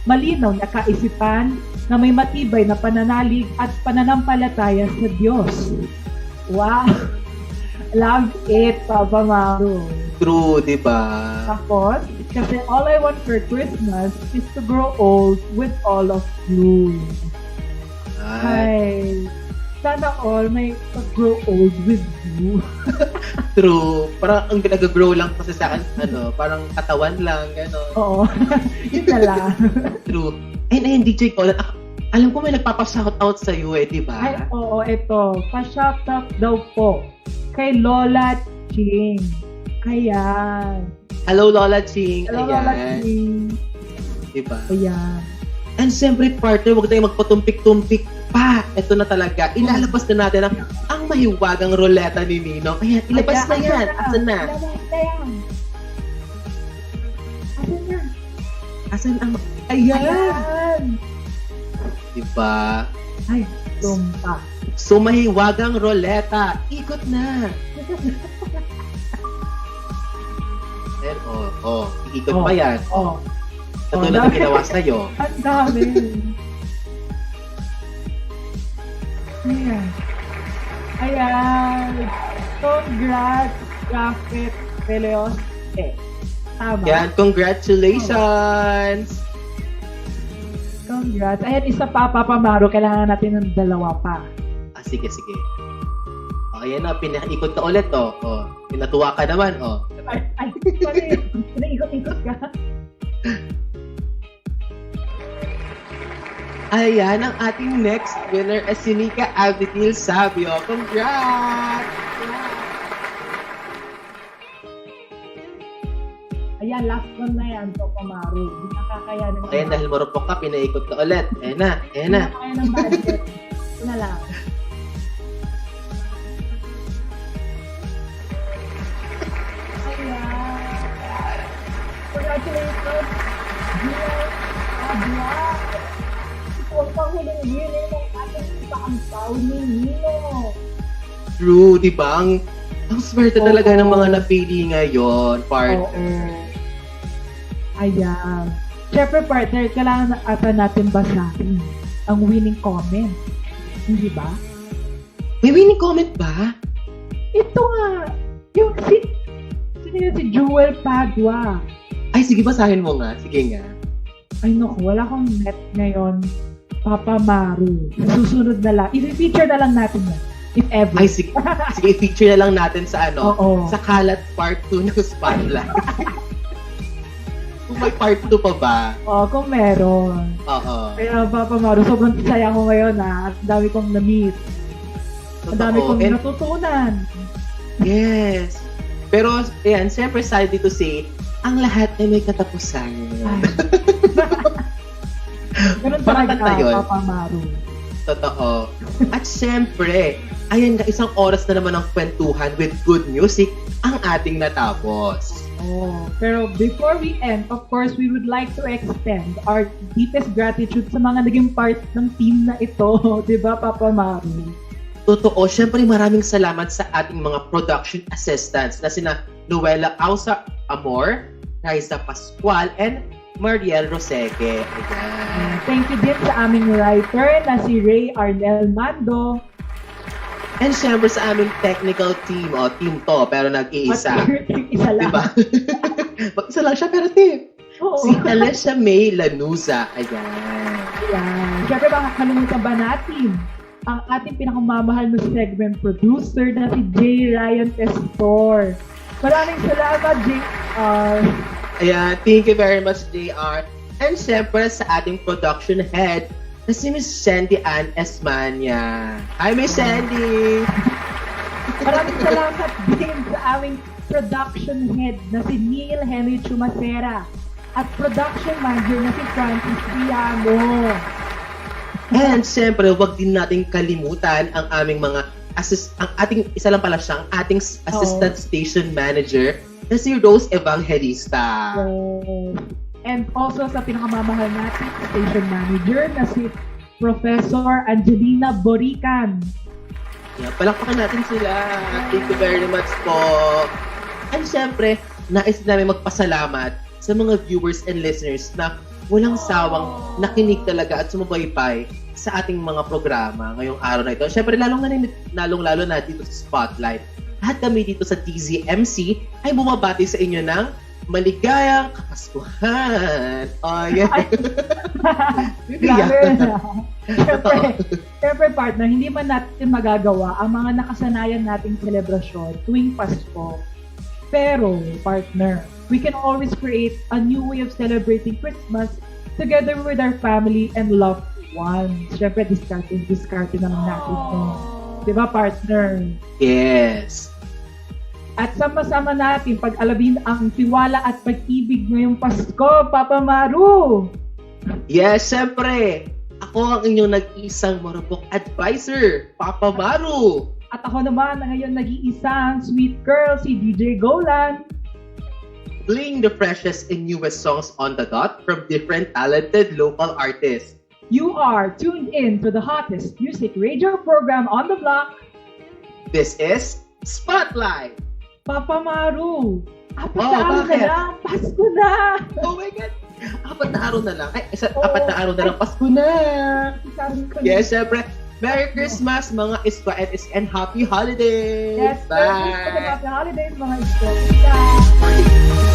malinaw na kaisipan, na may matibay na pananalig at pananampalataya sa Diyos. Wow! Love it, Papa Maru. True, di ba? Tapos, kasi all I want for Christmas is to grow old with all of you. Hi. Sana all may grow old with you. True. Parang ang nag-grow lang kasi sa akin, parang katawan lang, gano'n. Oo. Yun na lang. True. Ayun, DJ Colin, alam ko may nagpapa-shoutout sa iyo di ba? Ay, oo, ito. Pa-shoutout daw po kay Lola Ching. Ayan. Hello, Lola Ching. Hello, Ayan. Lola Ching. Di ba? Ayan. And siyempre, partner, huwag tayong magpatumpik-tumpik pa. Ito na talaga. Ilalabas na natin ang mahiwagang roleta ni Ninong. Ayan, ilabas na yan. Asan na? Ilabas na yan. Asan na? Asan ang... Ayan! Ayan. Diba? Ay, tumpa. So, mahiwagang roleta. Ikot na. Ayan, Ikot pa yan. Oh. Katulad na ginawa sa'yo. Ang dami. Ayan. Ayan. Congrats, Raffet Peleos. Tama. Yan, congratulations! Congrats. Ayan, isa pa, Papa Maru. Kailangan natin ng dalawa pa. Sige. Ayan na, pinaikot na ulit, Pinatuwa ka naman, Ay, pali. Pinaikot-ikot ka. Ayan, ang ating next winner ay si Nika Abigail Sabio. Congrats! Ayan, last one na yan, Papa Maru. Hindi nakakayanan ng Ayan, dahil marupok ka, pinaikot ka ulit. Ayan na, ayan na. Hindi nakakaya ng budget. Ito na lang. Ayan. Congratulations, Gio Abla. Ito ang panghuling winner ng ating paampaw ni Nino. True, di ba? Ang swerte talaga ng mga napili ngayon, partner. Ayan. Siyempre, partner, kailangan na ata natin basahin ang winning comment. Hindi ba? May winning comment ba? Ito nga. Yung sino yun? Si Jewel Padua. Ay, sige, basahin mo nga. Sige nga. Ay, naku. Wala akong net ngayon. Papa Maru. Susunod na lang. I-feature na lang natin yan. If ever. Ay, sige. Sige, i-feature na lang natin sa Oo. sa Kalat Part 2 ng Spotlight. Kung may Part 2 pa ba? Oo, kung meron. Oo. Kaya, Papa Maru, sobrang saya ko ngayon, ha. At dami kong na-meet. Ang dami Totoo. kong And- natutunan. Yes. Pero, ayan, siyempre, sadly to say, ang lahat ay may katapusan. Ay. Ganun Bakit talaga, na yun? Papa Maru. Totoo. At siyempre, ayan na, isang oras na naman ng kwentuhan with good music ang ating natapos. Oh, pero before we end, of course, we would like to extend our deepest gratitude sa mga naging part ng team na ito. Di ba, Papa Maru? Totoo, syempre maraming salamat sa ating mga production assistants na sina Noela Ausa Amor, Raisa Pascual, and Mariel Roseque. Ayan. Thank you din sa aming writer na si Ray Arnel Mando. And syempre sa aming technical team, team to, pero nag-iisa. Isa lang. Diba? Mag-isa lang siya, pero team. Oo. Si Alessia May Lanuza. Ayan. Ayan. Siyempre, baka kalimutan ba natin ang ating pinakamamahal na segment producer na si J. Ryan Testor. Maraming salamat, JR. Ayan, thank you very much, JR. And syempre sa ating production head na si Miss Sandy Ann Esmania. Hi, Miss Sandy! Maraming salamat din sa aming production head na si Neil Henry Chumacera at production manager na si Francis Piano. And syempre, wag din nating kalimutan ang aming mga ang ating, isa lang pala siya, ang ating assistant station manager na si Rose Evangelista. And also sa pinakamamahal natin station manager na si Professor Angelina Borican. Yeah, palakpakan natin sila. Thank you very much po. And syempre, nais namin magpasalamat sa mga viewers and listeners na walang sawang nakinig talaga at sumubaybay sa ating mga programa ngayong araw na ito. Syempre, lalong-lalo na dito sa Spotlight. Lahat kami dito sa DZMC ay bumabati sa inyo ng maligayang Kapaskuhan. Oh, yeah. Grabe na. Siyempre, partner, hindi man natin magagawa ang mga nakasanayan nating selebrasyon tuwing Pasko. Pero, partner, we can always create a new way of celebrating Christmas together with our family and loved ones. Siyempre, discarding naman natin ito. Diba, partner? Yes. At sama-sama natin pag-alabin ang tiwala at pag-ibig ngayong Pasko, Papa Maru! Yes, syempre. Ako ang inyong nag-isang marupok advisor, Papa Maru. At ako naman na ngayon nag-iisang sweet girl, si DJ Golan. Playing the freshest and newest songs on the dot from different talented local artists. You are tuned in to the hottest music radio program on the block, This is Spotlight. Papa Maru. Apat Oh, na araw na bakit? lang, Pasko na! Oh my God! 4 na araw na lang. Ay, Oo. 4 na araw na lang. Pasko na! Isarin ko na. Yes, syempre. Merry Christmas, mga isko and Happy Holidays! Yes, Bye! Happy holidays, mga isko. Bye!